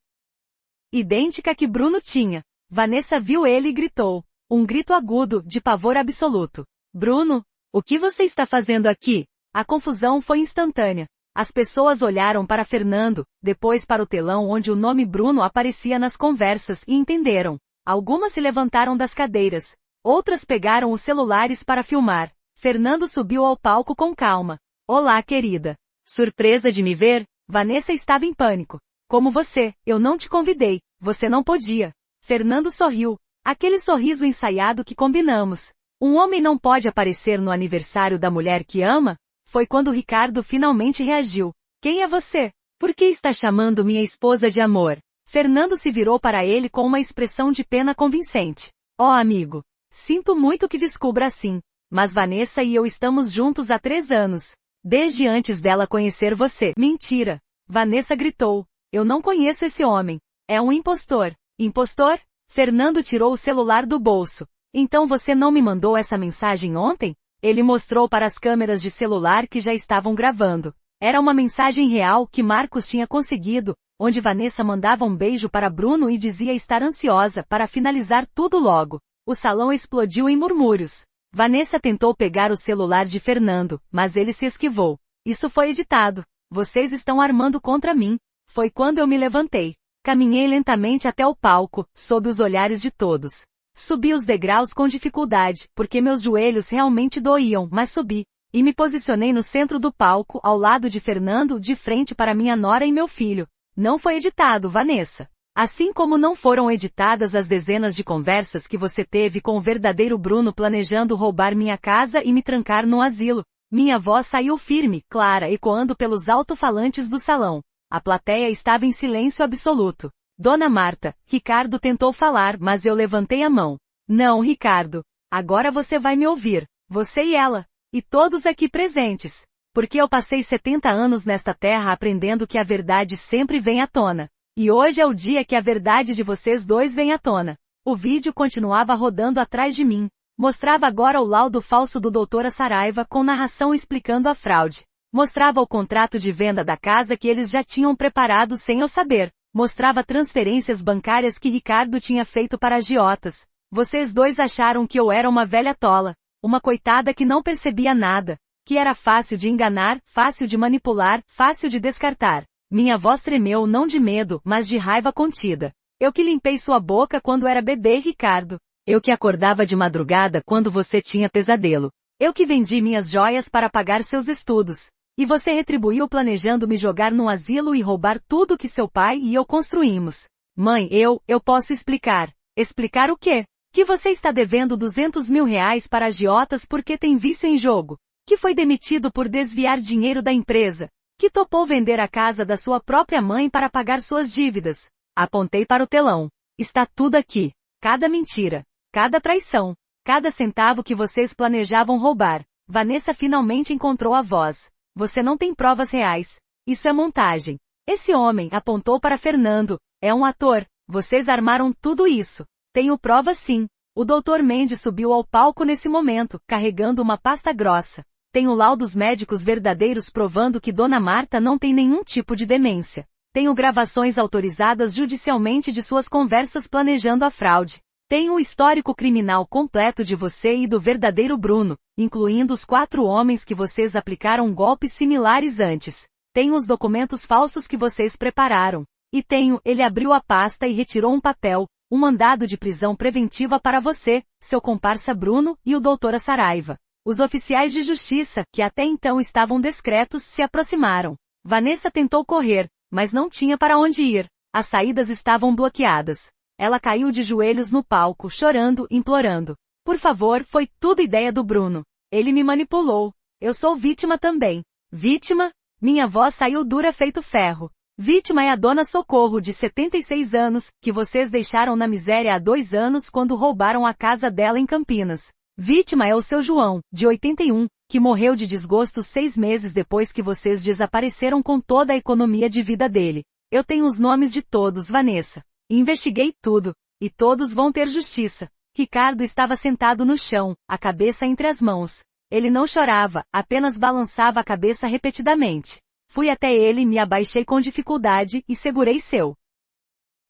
Idêntica que Bruno tinha. Vanessa viu ele e gritou. Um grito agudo, de pavor absoluto. Bruno? O que você está fazendo aqui? A confusão foi instantânea. As pessoas olharam para Fernando, depois para o telão onde o nome Bruno aparecia nas conversas e entenderam. Algumas se levantaram das cadeiras. Outras pegaram os celulares para filmar. Fernando subiu ao palco com calma. Olá, querida. Surpresa de me ver? Vanessa estava em pânico. Como você, eu não te convidei. Você não podia. Fernando sorriu. Aquele sorriso ensaiado que combinamos. Um homem não pode aparecer no aniversário da mulher que ama? Foi quando Ricardo finalmente reagiu. Quem é você? Por que está chamando minha esposa de amor? Fernando se virou para ele com uma expressão de pena convincente. Oh, amigo. Sinto muito que descubra assim. Mas Vanessa e eu estamos juntos há 3 anos. Desde antes dela conhecer você. Mentira. Vanessa gritou. Eu não conheço esse homem. É um impostor. Impostor? Fernando tirou o celular do bolso. Então você não me mandou essa mensagem ontem? Ele mostrou para as câmeras de celular que já estavam gravando. Era uma mensagem real que Marcos tinha conseguido, onde Vanessa mandava um beijo para Bruno e dizia estar ansiosa para finalizar tudo logo. O salão explodiu em murmúrios. Vanessa tentou pegar o celular de Fernando, mas ele se esquivou. Isso foi editado. Vocês estão armando contra mim. Foi quando eu me levantei. Caminhei lentamente até o palco, sob os olhares de todos. Subi os degraus com dificuldade, porque meus joelhos realmente doíam, mas subi. E me posicionei no centro do palco, ao lado de Fernando, de frente para minha nora e meu filho. Não foi editado, Vanessa. Assim como não foram editadas as dezenas de conversas que você teve com o verdadeiro Bruno planejando roubar minha casa e me trancar no asilo. Minha voz saiu firme, clara, ecoando pelos alto-falantes do salão. A plateia estava em silêncio absoluto. Dona Marta, Ricardo tentou falar, mas eu levantei a mão. Não, Ricardo. Agora você vai me ouvir. Você e ela. E todos aqui presentes. Porque eu passei 70 anos nesta terra aprendendo que a verdade sempre vem à tona. E hoje é o dia que a verdade de vocês dois vem à tona. O vídeo continuava rodando atrás de mim. Mostrava agora o laudo falso do Dr. Saraiva com narração explicando a fraude. Mostrava o contrato de venda da casa que eles já tinham preparado sem eu saber. Mostrava transferências bancárias que Ricardo tinha feito para agiotas. Vocês dois acharam que eu era uma velha tola. Uma coitada que não percebia nada. Que era fácil de enganar, fácil de manipular, fácil de descartar. Minha voz tremeu não de medo, mas de raiva contida. Eu que limpei sua boca quando era bebê, Ricardo. Eu que acordava de madrugada quando você tinha pesadelo. Eu que vendi minhas joias para pagar seus estudos. E você retribuiu planejando me jogar num asilo e roubar tudo que seu pai e eu construímos. Mãe, eu posso explicar. Explicar o quê? Que você está devendo 200 mil reais para agiotas porque tem vício em jogo. Que foi demitido por desviar dinheiro da empresa. Que topou vender a casa da sua própria mãe para pagar suas dívidas. Apontei para o telão. Está tudo aqui. Cada mentira. Cada traição. Cada centavo que vocês planejavam roubar. Vanessa finalmente encontrou a voz. Você não tem provas reais. Isso é montagem. Esse homem apontou para Fernando. É um ator. Vocês armaram tudo isso. Tenho provas sim. O Dr. Mendes subiu ao palco nesse momento, carregando uma pasta grossa. Tenho laudos médicos verdadeiros provando que Dona Marta não tem nenhum tipo de demência. Tenho gravações autorizadas judicialmente de suas conversas planejando a fraude. Tenho o histórico criminal completo de você e do verdadeiro Bruno, incluindo os 4 homens que vocês aplicaram golpes similares antes. Tenho os documentos falsos que vocês prepararam. E tenho, ele abriu a pasta e retirou um papel, um mandado de prisão preventiva para você, seu comparsa Bruno e o Dr. Saraiva. Os oficiais de justiça, que até então estavam discretos, se aproximaram. Vanessa tentou correr, mas não tinha para onde ir. As saídas estavam bloqueadas. Ela caiu de joelhos no palco, chorando, implorando. Por favor, foi tudo ideia do Bruno. Ele me manipulou. Eu sou vítima também. Vítima? Minha voz saiu dura feito ferro. Vítima é a dona Socorro, de 76 anos, que vocês deixaram na miséria há 2 anos quando roubaram a casa dela em Campinas. Vítima é o seu João, de 81, que morreu de desgosto 6 meses depois que vocês desapareceram com toda a economia de vida dele. Eu tenho os nomes de todos, Vanessa. Investiguei tudo. E todos vão ter justiça. Ricardo estava sentado no chão, a cabeça entre as mãos. Ele não chorava, apenas balançava a cabeça repetidamente. Fui até ele, me abaixei com dificuldade e segurei seu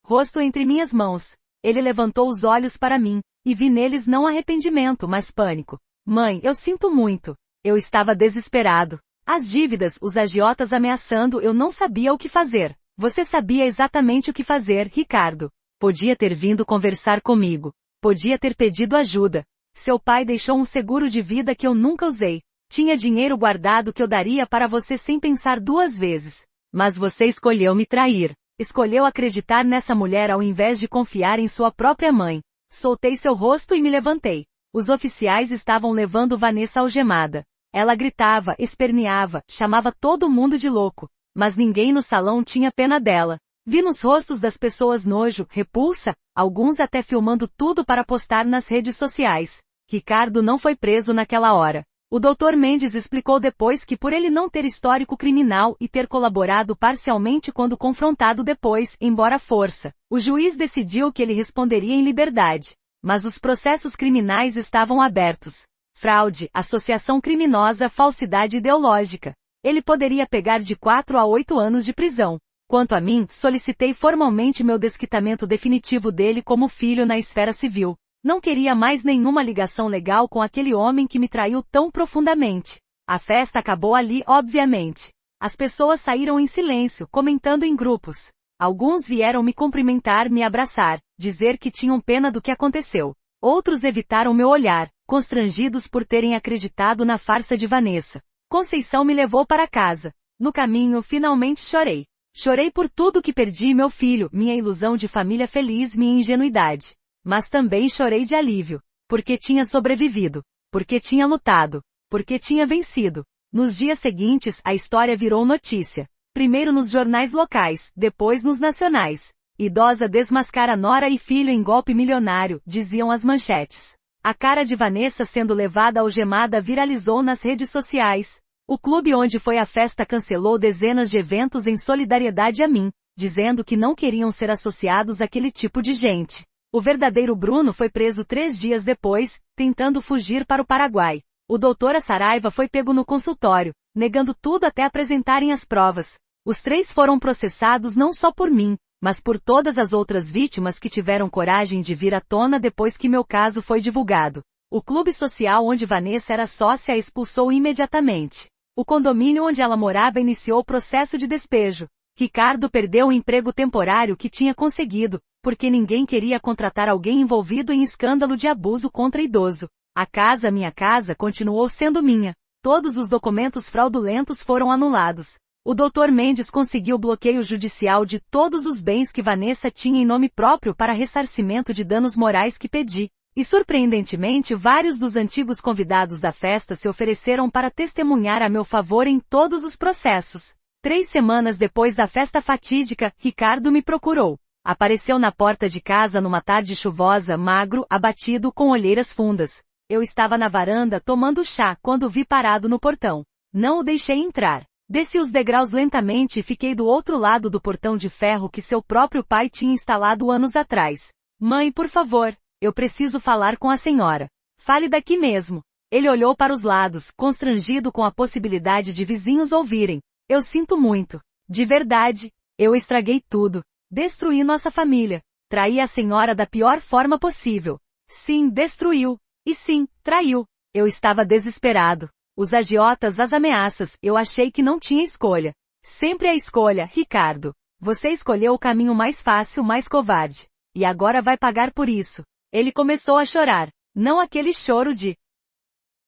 rosto entre minhas mãos. Ele levantou os olhos para mim, e vi neles não arrependimento, mas pânico. Mãe, eu sinto muito. Eu estava desesperado. As dívidas, os agiotas ameaçando, eu não sabia o que fazer. Você sabia exatamente o que fazer, Ricardo. Podia ter vindo conversar comigo. Podia ter pedido ajuda. Seu pai deixou um seguro de vida que eu nunca usei. Tinha dinheiro guardado que eu daria para você sem pensar 2 vezes. Mas você escolheu me trair. Escolheu acreditar nessa mulher ao invés de confiar em sua própria mãe. Soltei seu rosto e me levantei. Os oficiais estavam levando Vanessa algemada. Ela gritava, esperneava, chamava todo mundo de louco. Mas ninguém no salão tinha pena dela. Vi nos rostos das pessoas nojo, repulsa, alguns até filmando tudo para postar nas redes sociais. Ricardo não foi preso naquela hora. O Dr. Mendes explicou depois que por ele não ter histórico criminal e ter colaborado parcialmente quando confrontado depois, embora à força, o juiz decidiu que ele responderia em liberdade. Mas os processos criminais estavam abertos. Fraude, associação criminosa, falsidade ideológica. Ele poderia pegar de 4 a 8 anos de prisão. Quanto a mim, solicitei formalmente meu desquitamento definitivo dele como filho na esfera civil. Não queria mais nenhuma ligação legal com aquele homem que me traiu tão profundamente. A festa acabou ali, obviamente. As pessoas saíram em silêncio, comentando em grupos. Alguns vieram me cumprimentar, me abraçar, dizer que tinham pena do que aconteceu. Outros evitaram meu olhar, constrangidos por terem acreditado na farsa de Vanessa. Conceição me levou para casa. No caminho, finalmente chorei. Chorei por tudo que perdi, meu filho, minha ilusão de família feliz, minha ingenuidade. Mas também chorei de alívio. Porque tinha sobrevivido. Porque tinha lutado. Porque tinha vencido. Nos dias seguintes, a história virou notícia. Primeiro nos jornais locais, depois nos nacionais. Idosa desmascara nora e filho em golpe milionário, diziam as manchetes. A cara de Vanessa sendo levada algemada viralizou nas redes sociais. O clube onde foi a festa cancelou dezenas de eventos em solidariedade a mim, dizendo que não queriam ser associados àquele tipo de gente. O verdadeiro Bruno foi preso 3 dias depois, tentando fugir para o Paraguai. O doutor Saraiva foi pego no consultório, negando tudo até apresentarem as provas. Os 3 foram processados não só por mim, mas por todas as outras vítimas que tiveram coragem de vir à tona depois que meu caso foi divulgado. O clube social onde Vanessa era sócia a expulsou imediatamente. O condomínio onde ela morava iniciou o processo de despejo. Ricardo perdeu o emprego temporário que tinha conseguido, porque ninguém queria contratar alguém envolvido em escândalo de abuso contra idoso. A casa, minha casa, continuou sendo minha. Todos os documentos fraudulentos foram anulados. O Dr. Mendes conseguiu bloqueio judicial de todos os bens que Vanessa tinha em nome próprio para ressarcimento de danos morais que pedi. E surpreendentemente vários dos antigos convidados da festa se ofereceram para testemunhar a meu favor em todos os processos. 3 semanas depois da festa fatídica, Ricardo me procurou. Apareceu na porta de casa numa tarde chuvosa, magro, abatido, com olheiras fundas. Eu estava na varanda tomando chá quando o vi parado no portão. Não o deixei entrar. Desci os degraus lentamente e fiquei do outro lado do portão de ferro que seu próprio pai tinha instalado anos atrás. Mãe, por favor. Eu preciso falar com a senhora. Fale daqui mesmo. Ele olhou para os lados, constrangido com a possibilidade de vizinhos ouvirem. Eu sinto muito. De verdade. Eu estraguei tudo. Destruí nossa família. Traí a senhora da pior forma possível. Sim, destruiu. E sim, traiu. Eu estava desesperado. Os agiotas, as ameaças, eu achei que não tinha escolha. Sempre a escolha, Ricardo. Você escolheu o caminho mais fácil, mais covarde. E agora vai pagar por isso. Ele começou a chorar. Não aquele choro de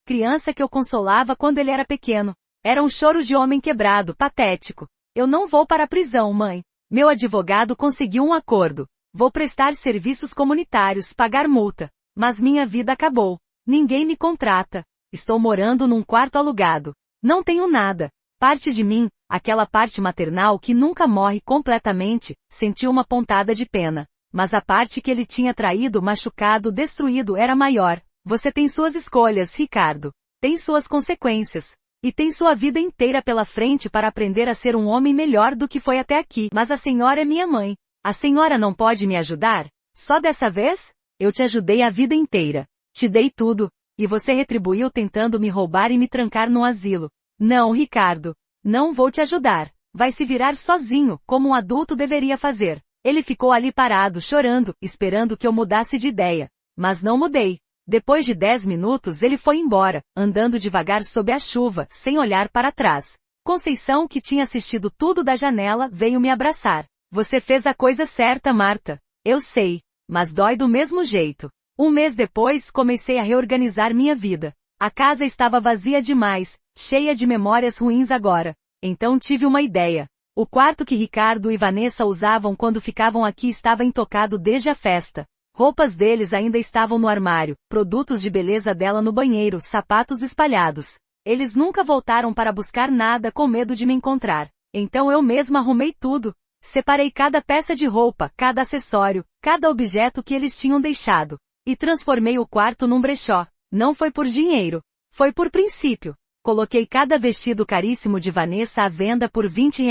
criança que eu consolava quando ele era pequeno. Era um choro de homem quebrado, patético. Eu não vou para a prisão, mãe. Meu advogado conseguiu um acordo. Vou prestar serviços comunitários, pagar multa. Mas minha vida acabou. Ninguém me contrata. Estou morando num quarto alugado. Não tenho nada. Parte de mim, aquela parte maternal que nunca morre completamente, sentiu uma pontada de pena. Mas a parte que ele tinha traído, machucado, destruído era maior. Você tem suas escolhas, Ricardo. Tem suas consequências. E tem sua vida inteira pela frente para aprender a ser um homem melhor do que foi até aqui. Mas a senhora é minha mãe. A senhora não pode me ajudar? Só dessa vez? Eu te ajudei a vida inteira. Te dei tudo. E você retribuiu tentando me roubar e me trancar no asilo. Não, Ricardo. Não vou te ajudar. Vai se virar sozinho, como um adulto deveria fazer. Ele ficou ali parado, chorando, esperando que eu mudasse de ideia. Mas não mudei. Depois de 10 minutos ele foi embora, andando devagar sob a chuva, sem olhar para trás. Conceição, que tinha assistido tudo da janela, veio me abraçar. Você fez a coisa certa, Marta. Eu sei. Mas dói do mesmo jeito. Um mês depois, comecei a reorganizar minha vida. A casa estava vazia demais, cheia de memórias ruins agora. Então tive uma ideia. O quarto que Ricardo e Vanessa usavam quando ficavam aqui estava intocado desde a festa. Roupas deles ainda estavam no armário, produtos de beleza dela no banheiro, sapatos espalhados. Eles nunca voltaram para buscar nada com medo de me encontrar. Então eu mesma arrumei tudo. Separei cada peça de roupa, cada acessório, cada objeto que eles tinham deixado. E transformei o quarto num brechó. Não foi por dinheiro. Foi por princípio. Coloquei cada vestido caríssimo de Vanessa à venda por R$ 20.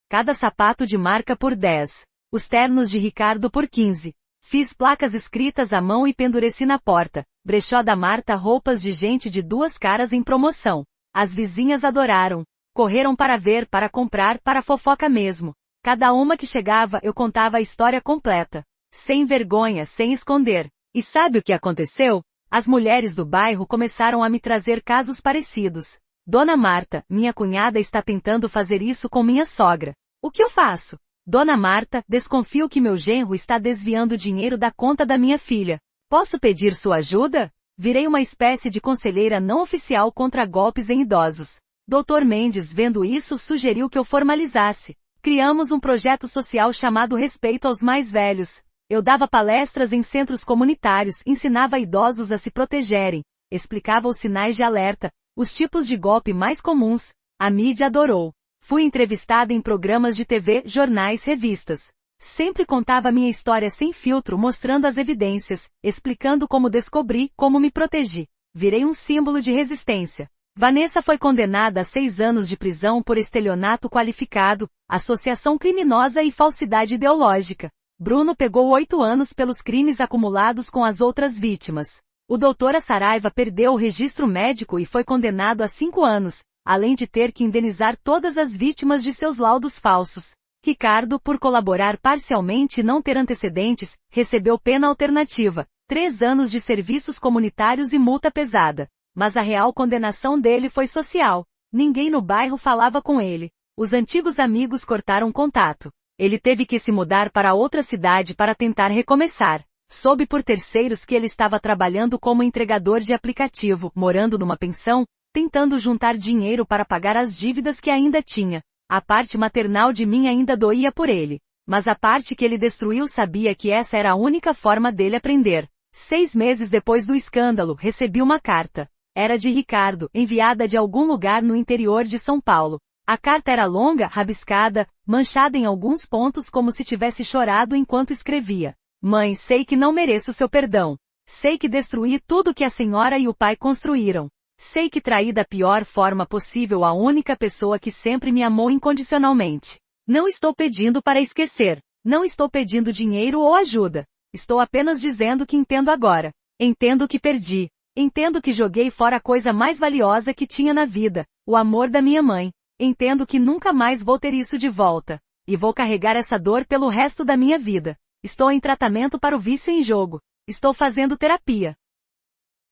Cada sapato de marca por 10. Os ternos de Ricardo por 15. Fiz placas escritas à mão e pendureci na porta. Brechó da Marta, roupas de gente de duas caras em promoção. As vizinhas adoraram. Correram para ver, para comprar, para fofoca mesmo. Cada uma que chegava eu contava a história completa. Sem vergonha, sem esconder. E sabe o que aconteceu? As mulheres do bairro começaram a me trazer casos parecidos. Dona Marta, minha cunhada está tentando fazer isso com minha sogra. O que eu faço? Dona Marta, desconfio que meu genro está desviando dinheiro da conta da minha filha. Posso pedir sua ajuda? Virei uma espécie de conselheira não oficial contra golpes em idosos. Dr. Mendes, vendo isso, sugeriu que eu formalizasse. Criamos um projeto social chamado Respeito aos Mais Velhos. Eu dava palestras em centros comunitários, ensinava idosos a se protegerem, explicava os sinais de alerta, os tipos de golpe mais comuns. A mídia adorou. Fui entrevistada em programas de TV, jornais, revistas. Sempre contava minha história sem filtro, mostrando as evidências, explicando como descobri, como me protegi. Virei um símbolo de resistência. Vanessa foi condenada a 6 anos de prisão por estelionato qualificado, associação criminosa e falsidade ideológica. Bruno pegou 8 anos pelos crimes acumulados com as outras vítimas. O doutor Saraiva perdeu o registro médico e foi condenado a 5 anos, além de ter que indenizar todas as vítimas de seus laudos falsos. Ricardo, por colaborar parcialmente e não ter antecedentes, recebeu pena alternativa, 3 anos de serviços comunitários e multa pesada. Mas a real condenação dele foi social. Ninguém no bairro falava com ele. Os antigos amigos cortaram contato. Ele teve que se mudar para outra cidade para tentar recomeçar. Soube por terceiros que ele estava trabalhando como entregador de aplicativo, morando numa pensão, tentando juntar dinheiro para pagar as dívidas que ainda tinha. A parte maternal de mim ainda doía por ele. Mas a parte que ele destruiu sabia que essa era a única forma dele aprender. 6 meses depois do escândalo, recebi uma carta. Era de Ricardo, enviada de algum lugar no interior de São Paulo. A carta era longa, rabiscada, manchada em alguns pontos como se tivesse chorado enquanto escrevia. Mãe, sei que não mereço seu perdão. Sei que destruí tudo que a senhora e o pai construíram. Sei que traí da pior forma possível a única pessoa que sempre me amou incondicionalmente. Não estou pedindo para esquecer. Não estou pedindo dinheiro ou ajuda. Estou apenas dizendo que entendo agora. Entendo que perdi. Entendo que joguei fora a coisa mais valiosa que tinha na vida, o amor da minha mãe. Entendo que nunca mais vou ter isso de volta. E vou carregar essa dor pelo resto da minha vida. Estou em tratamento para o vício em jogo. Estou fazendo terapia.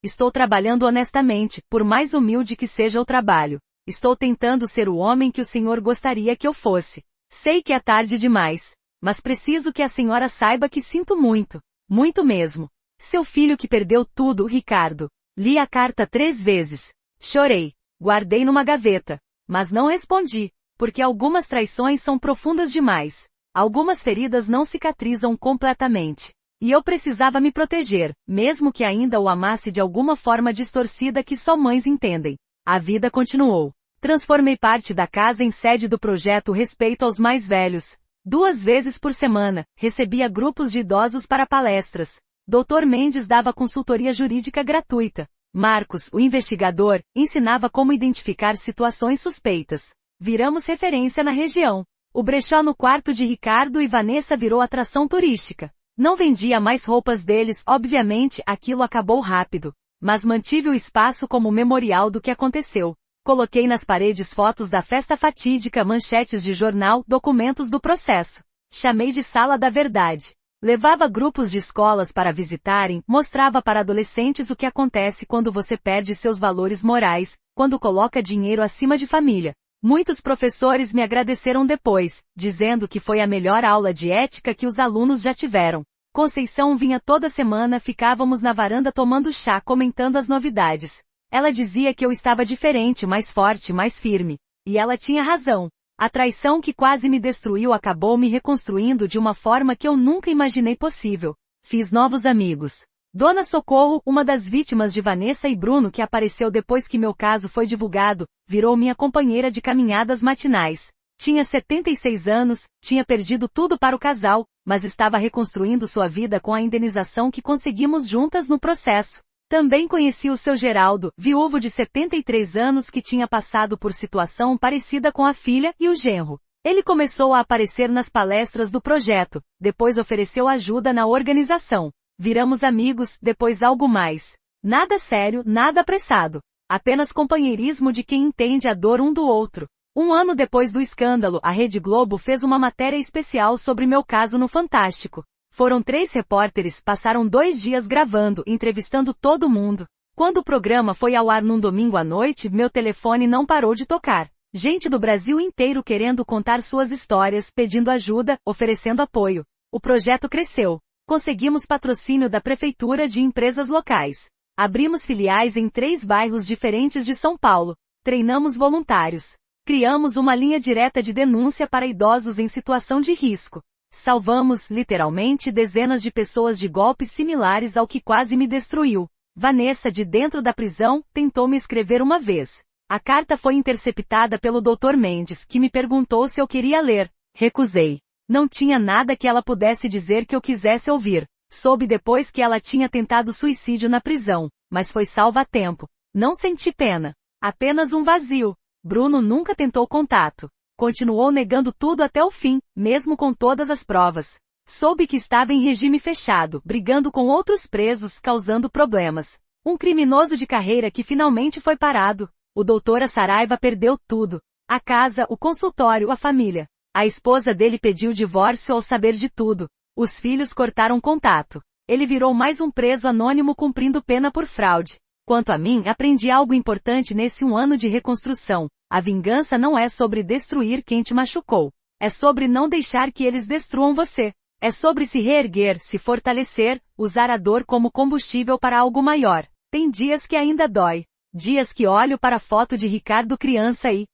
Estou trabalhando honestamente, por mais humilde que seja o trabalho. Estou tentando ser o homem que o Senhor gostaria que eu fosse. Sei que é tarde demais, mas preciso que a senhora saiba que sinto muito. Muito mesmo. Seu filho que perdeu tudo, Ricardo. Li a carta 3 vezes. Chorei. Guardei numa gaveta. Mas não respondi. porque algumas traições são profundas demais. Algumas feridas não cicatrizam completamente. E eu precisava me proteger, mesmo que ainda o amasse de alguma forma distorcida que só mães entendem. A vida continuou. Transformei parte da casa em sede do projeto Respeito aos Mais Velhos. 2 vezes por semana, recebia grupos de idosos para palestras. Dr. Mendes dava consultoria jurídica gratuita. Marcos, o investigador, ensinava como identificar situações suspeitas. Viramos referência na região. O brechó no quarto de Ricardo e Vanessa virou atração turística. Não vendia mais roupas deles, obviamente aquilo acabou rápido. Mas mantive o espaço como memorial do que aconteceu. Coloquei nas paredes fotos da festa fatídica, manchetes de jornal, documentos do processo. Chamei de Sala da Verdade. Levava grupos de escolas para visitarem, mostrava para adolescentes o que acontece quando você perde seus valores morais, quando coloca dinheiro acima de família. Muitos professores me agradeceram depois, dizendo que foi a melhor aula de ética que os alunos já tiveram. Conceição vinha toda semana, ficávamos na varanda tomando chá, comentando as novidades. Ela dizia que eu estava diferente, mais forte, mais firme. E ela tinha razão. A traição que quase me destruiu acabou me reconstruindo de uma forma que eu nunca imaginei possível. Fiz novos amigos. Dona Socorro, uma das vítimas de Vanessa e Bruno que apareceu depois que meu caso foi divulgado, virou minha companheira de caminhadas matinais. Tinha 76 anos, tinha perdido tudo para o casal, mas estava reconstruindo sua vida com a indenização que conseguimos juntas no processo. Também conheci o seu Geraldo, viúvo de 73 anos que tinha passado por situação parecida com a filha e o genro. Ele começou a aparecer nas palestras do projeto, depois ofereceu ajuda na organização. Viramos amigos, depois algo mais. Nada sério, nada apressado. Apenas companheirismo de quem entende a dor um do outro. 1 ano depois do escândalo, a Rede Globo fez uma matéria especial sobre meu caso no Fantástico. Foram 3 repórteres, passaram 2 dias gravando, entrevistando todo mundo. Quando o programa foi ao ar num domingo à noite, meu telefone não parou de tocar. Gente do Brasil inteiro querendo contar suas histórias, pedindo ajuda, oferecendo apoio. O projeto cresceu. Conseguimos patrocínio da prefeitura de empresas locais. Abrimos filiais em 3 bairros diferentes de São Paulo. Treinamos voluntários. Criamos uma linha direta de denúncia para idosos em situação de risco. Salvamos, literalmente, dezenas de pessoas de golpes similares ao que quase me destruiu. Vanessa, de dentro da prisão, tentou me escrever uma vez. A carta foi interceptada pelo Dr. Mendes, que me perguntou se eu queria ler. Recusei. Não tinha nada que ela pudesse dizer que eu quisesse ouvir. Soube depois que ela tinha tentado suicídio na prisão, mas foi salva a tempo. Não senti pena. Apenas um vazio. Bruno nunca tentou contato. Continuou negando tudo até o fim, mesmo com todas as provas. Soube que estava em regime fechado, brigando com outros presos, causando problemas. Um criminoso de carreira que finalmente foi parado. O doutor Saraiva perdeu tudo. A casa, o consultório, a família. A esposa dele pediu divórcio ao saber de tudo. Os filhos cortaram contato. Ele virou mais um preso anônimo cumprindo pena por fraude. Quanto a mim, aprendi algo importante nesse 1 ano de reconstrução. A vingança não é sobre destruir quem te machucou. É sobre não deixar que eles destruam você. É sobre se reerguer, se fortalecer, usar a dor como combustível para algo maior. Tem dias que ainda dói. Dias que olho para a foto de Ricardo criança e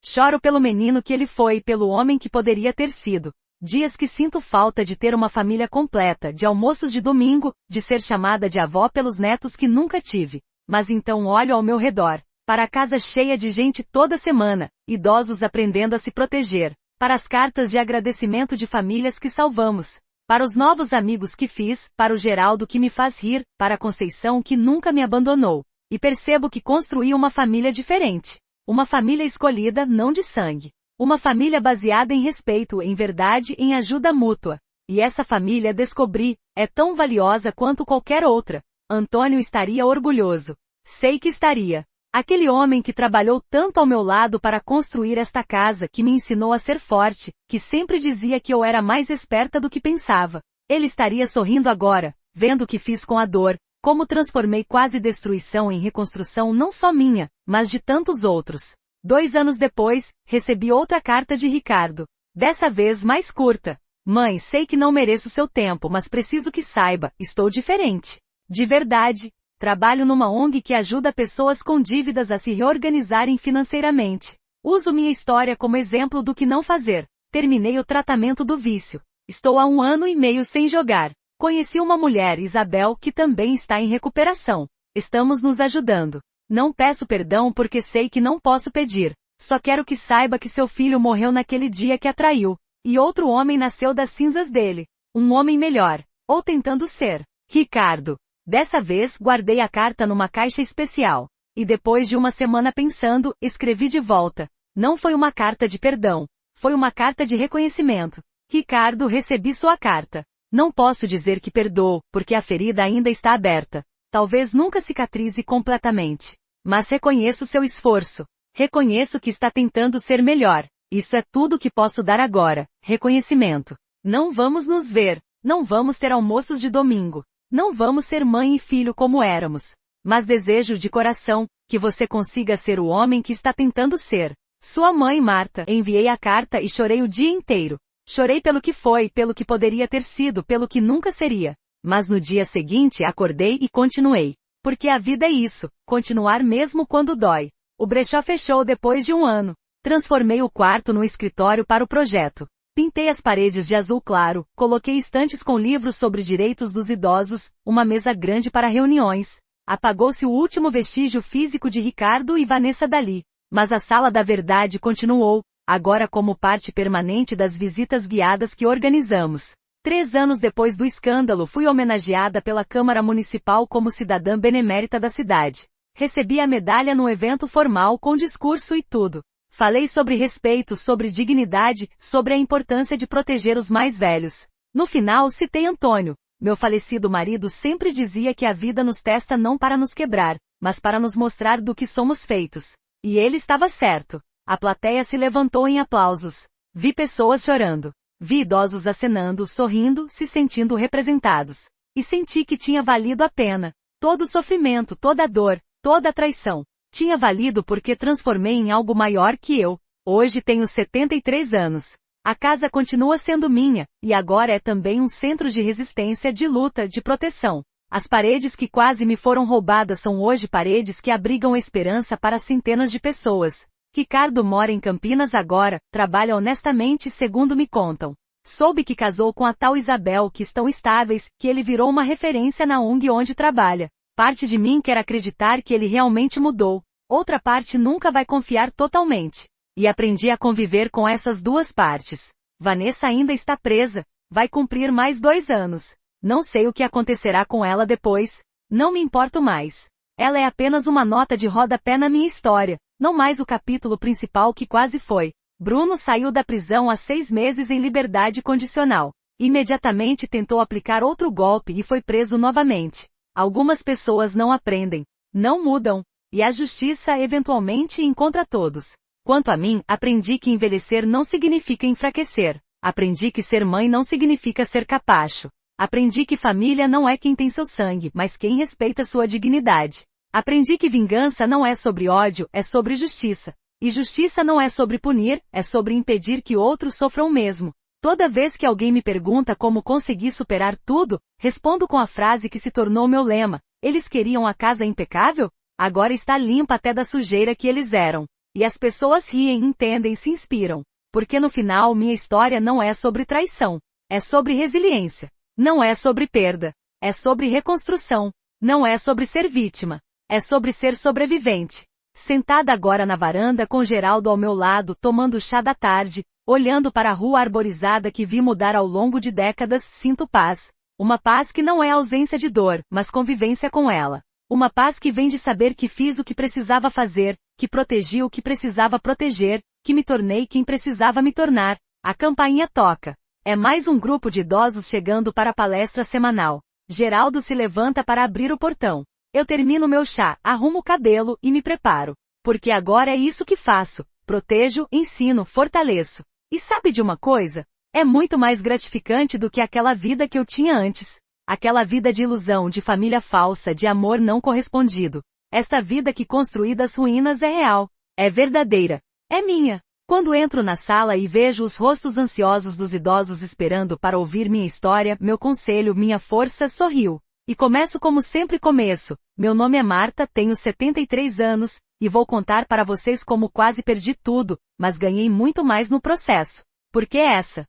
choro pelo menino que ele foi, pelo homem que poderia ter sido. Dias que sinto falta de ter uma família completa, de almoços de domingo, de ser chamada de avó pelos netos que nunca tive. Mas então olho ao meu redor, para a casa cheia de gente toda semana, idosos aprendendo a se proteger, para as cartas de agradecimento de famílias que salvamos, para os novos amigos que fiz, para o Geraldo que me faz rir, para a Conceição que nunca me abandonou. E percebo que construí uma família diferente. Uma família escolhida, não de sangue. Uma família baseada em respeito, em verdade, em ajuda mútua. E essa família, descobri, é tão valiosa quanto qualquer outra. Antônio estaria orgulhoso. Sei que estaria. Aquele homem que trabalhou tanto ao meu lado para construir esta casa, que me ensinou a ser forte, que sempre dizia que eu era mais esperta do que pensava. Ele estaria sorrindo agora, vendo o que fiz com a dor, como transformei quase destruição em reconstrução não só minha, mas de tantos outros. 2 anos depois, recebi outra carta de Ricardo. Dessa vez mais curta. Mãe, sei que não mereço seu tempo, mas preciso que saiba, estou diferente. De verdade. Trabalho numa ONG que ajuda pessoas com dívidas a se reorganizarem financeiramente. Uso minha história como exemplo do que não fazer. Terminei o tratamento do vício. Estou há 1 ano e meio sem jogar. Conheci uma mulher, Isabel, que também está em recuperação. Estamos nos ajudando. Não peço perdão porque sei que não posso pedir. Só quero que saiba que seu filho morreu naquele dia que a traiu. E outro homem nasceu das cinzas dele. Um homem melhor. Ou tentando ser. Ricardo. Dessa vez, guardei a carta numa caixa especial. E depois de uma semana pensando, escrevi de volta. Não foi uma carta de perdão. Foi uma carta de reconhecimento. Ricardo, recebi sua carta. Não posso dizer que perdoo, porque a ferida ainda está aberta. Talvez nunca cicatrize completamente. Mas reconheço seu esforço. Reconheço que está tentando ser melhor. Isso é tudo que posso dar agora. Reconhecimento. Não vamos nos ver. Não vamos ter almoços de domingo. Não vamos ser mãe e filho como éramos. Mas desejo de coração que você consiga ser o homem que está tentando ser. Sua mãe, Marta. Enviei a carta e chorei o dia inteiro. Chorei pelo que foi, pelo que poderia ter sido, pelo que nunca seria. Mas no dia seguinte acordei e continuei. Porque a vida é isso, continuar mesmo quando dói. O brechó fechou depois de 1 ano. Transformei o quarto no escritório para o projeto. Pintei as paredes de azul claro, coloquei estantes com livros sobre direitos dos idosos, uma mesa grande para reuniões. Apagou-se o último vestígio físico de Ricardo e Vanessa dali. Mas a Sala da Verdade continuou, agora como parte permanente das visitas guiadas que organizamos. 3 anos depois do escândalo, fui homenageada pela Câmara Municipal como cidadã benemérita da cidade. Recebi a medalha no evento formal com discurso e tudo. Falei sobre respeito, sobre dignidade, sobre a importância de proteger os mais velhos. No final citei Antônio. Meu falecido marido sempre dizia que a vida nos testa não para nos quebrar, mas para nos mostrar do que somos feitos. E ele estava certo. A plateia se levantou em aplausos. Vi pessoas chorando. Vi idosos acenando, sorrindo, se sentindo representados. E senti que tinha valido a pena. Todo o sofrimento, toda a dor, toda a traição. Tinha valido porque transformei em algo maior que eu. Hoje tenho 73 anos. A casa continua sendo minha, e agora é também um centro de resistência, de luta, de proteção. As paredes que quase me foram roubadas são hoje paredes que abrigam esperança para centenas de pessoas. Ricardo mora em Campinas agora, trabalha honestamente segundo me contam. Soube que casou com a tal Isabel, que estão estáveis, que ele virou uma referência na ONG onde trabalha. Parte de mim quer acreditar que ele realmente mudou. Outra parte nunca vai confiar totalmente. E aprendi a conviver com essas duas partes. Vanessa ainda está presa. Vai cumprir mais 2 anos. Não sei o que acontecerá com ela depois. Não me importo mais. Ela é apenas uma nota de rodapé na minha história. Não mais o capítulo principal que quase foi. Bruno saiu da prisão há 6 meses em liberdade condicional. Imediatamente tentou aplicar outro golpe e foi preso novamente. Algumas pessoas não aprendem. Não mudam. E a justiça eventualmente encontra todos. Quanto a mim, aprendi que envelhecer não significa enfraquecer. Aprendi que ser mãe não significa ser capacho. Aprendi que família não é quem tem seu sangue, mas quem respeita sua dignidade. Aprendi que vingança não é sobre ódio, é sobre justiça. E justiça não é sobre punir, é sobre impedir que outros sofram o mesmo. Toda vez que alguém me pergunta como consegui superar tudo, respondo com a frase que se tornou meu lema. Eles queriam a casa impecável? Agora está limpa até da sujeira que eles eram. E as pessoas riem, entendem, se inspiram. Porque no final minha história não é sobre traição. É sobre resiliência. Não é sobre perda. É sobre reconstrução. Não é sobre ser vítima. É sobre ser sobrevivente. Sentada agora na varanda com Geraldo ao meu lado, tomando chá da tarde, olhando para a rua arborizada que vi mudar ao longo de décadas, sinto paz. Uma paz que não é ausência de dor, mas convivência com ela. Uma paz que vem de saber que fiz o que precisava fazer, que protegi o que precisava proteger, que me tornei quem precisava me tornar. A campainha toca. É mais um grupo de idosos chegando para a palestra semanal. Geraldo se levanta para abrir o portão. Eu termino meu chá, arrumo o cabelo e me preparo. Porque agora é isso que faço. Protejo, ensino, fortaleço. E sabe de uma coisa? É muito mais gratificante do que aquela vida que eu tinha antes. Aquela vida de ilusão, de família falsa, de amor não correspondido. Esta vida que construí das ruínas é real. É verdadeira. É minha. Quando entro na sala e vejo os rostos ansiosos dos idosos esperando para ouvir minha história, meu conselho, minha força, sorriu. E começo como sempre começo. Meu nome é Marta, tenho 73 anos, e vou contar para vocês como quase perdi tudo, mas ganhei muito mais no processo. Porque essa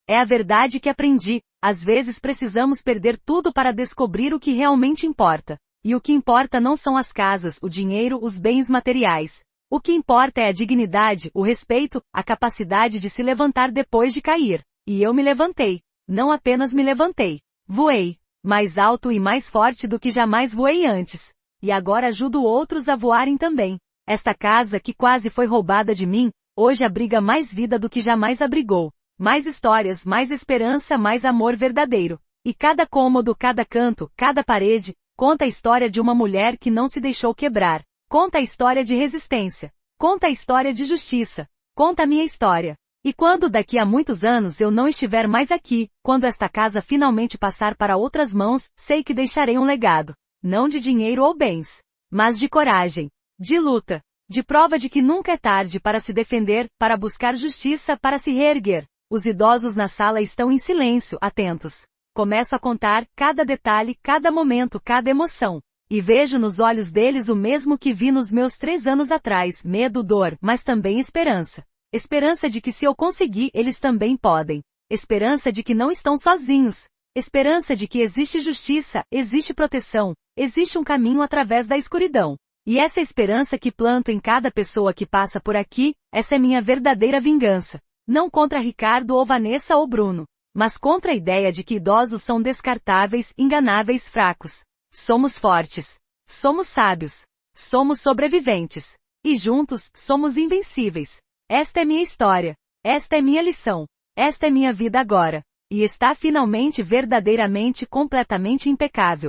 é a verdade que aprendi. Às vezes precisamos perder tudo para descobrir o que realmente importa. E o que importa não são as casas, o dinheiro, os bens materiais. O que importa é a dignidade, o respeito, a capacidade de se levantar depois de cair. E eu me levantei. Não apenas me levantei. Voei. Mais alto e mais forte do que jamais voei antes. E agora ajudo outros a voarem também. Esta casa que quase foi roubada de mim, hoje abriga mais vida do que jamais abrigou. Mais histórias, mais esperança, mais amor verdadeiro. E cada cômodo, cada canto, cada parede, conta a história de uma mulher que não se deixou quebrar. Conta a história de resistência. Conta a história de justiça. Conta a minha história. E quando daqui a muitos anos eu não estiver mais aqui, quando esta casa finalmente passar para outras mãos, sei que deixarei um legado. Não de dinheiro ou bens, mas de coragem, de luta, de prova de que nunca é tarde para se defender, para buscar justiça, para se reerguer. Os idosos na sala estão em silêncio, atentos. Começo a contar cada detalhe, cada momento, cada emoção. E vejo nos olhos deles o mesmo que vi nos meus 3 anos atrás, medo, dor, mas também esperança. Esperança de que se eu conseguir, eles também podem. Esperança de que não estão sozinhos. Esperança de que existe justiça, existe proteção, existe um caminho através da escuridão. E essa esperança que planto em cada pessoa que passa por aqui, essa é minha verdadeira vingança. Não contra Ricardo ou Vanessa ou Bruno, mas contra a ideia de que idosos são descartáveis, enganáveis, fracos. Somos fortes. Somos sábios. Somos sobreviventes. E juntos, somos invencíveis. Esta é minha história. Esta é minha lição. Esta é minha vida agora. E está finalmente verdadeiramente completamente impecável.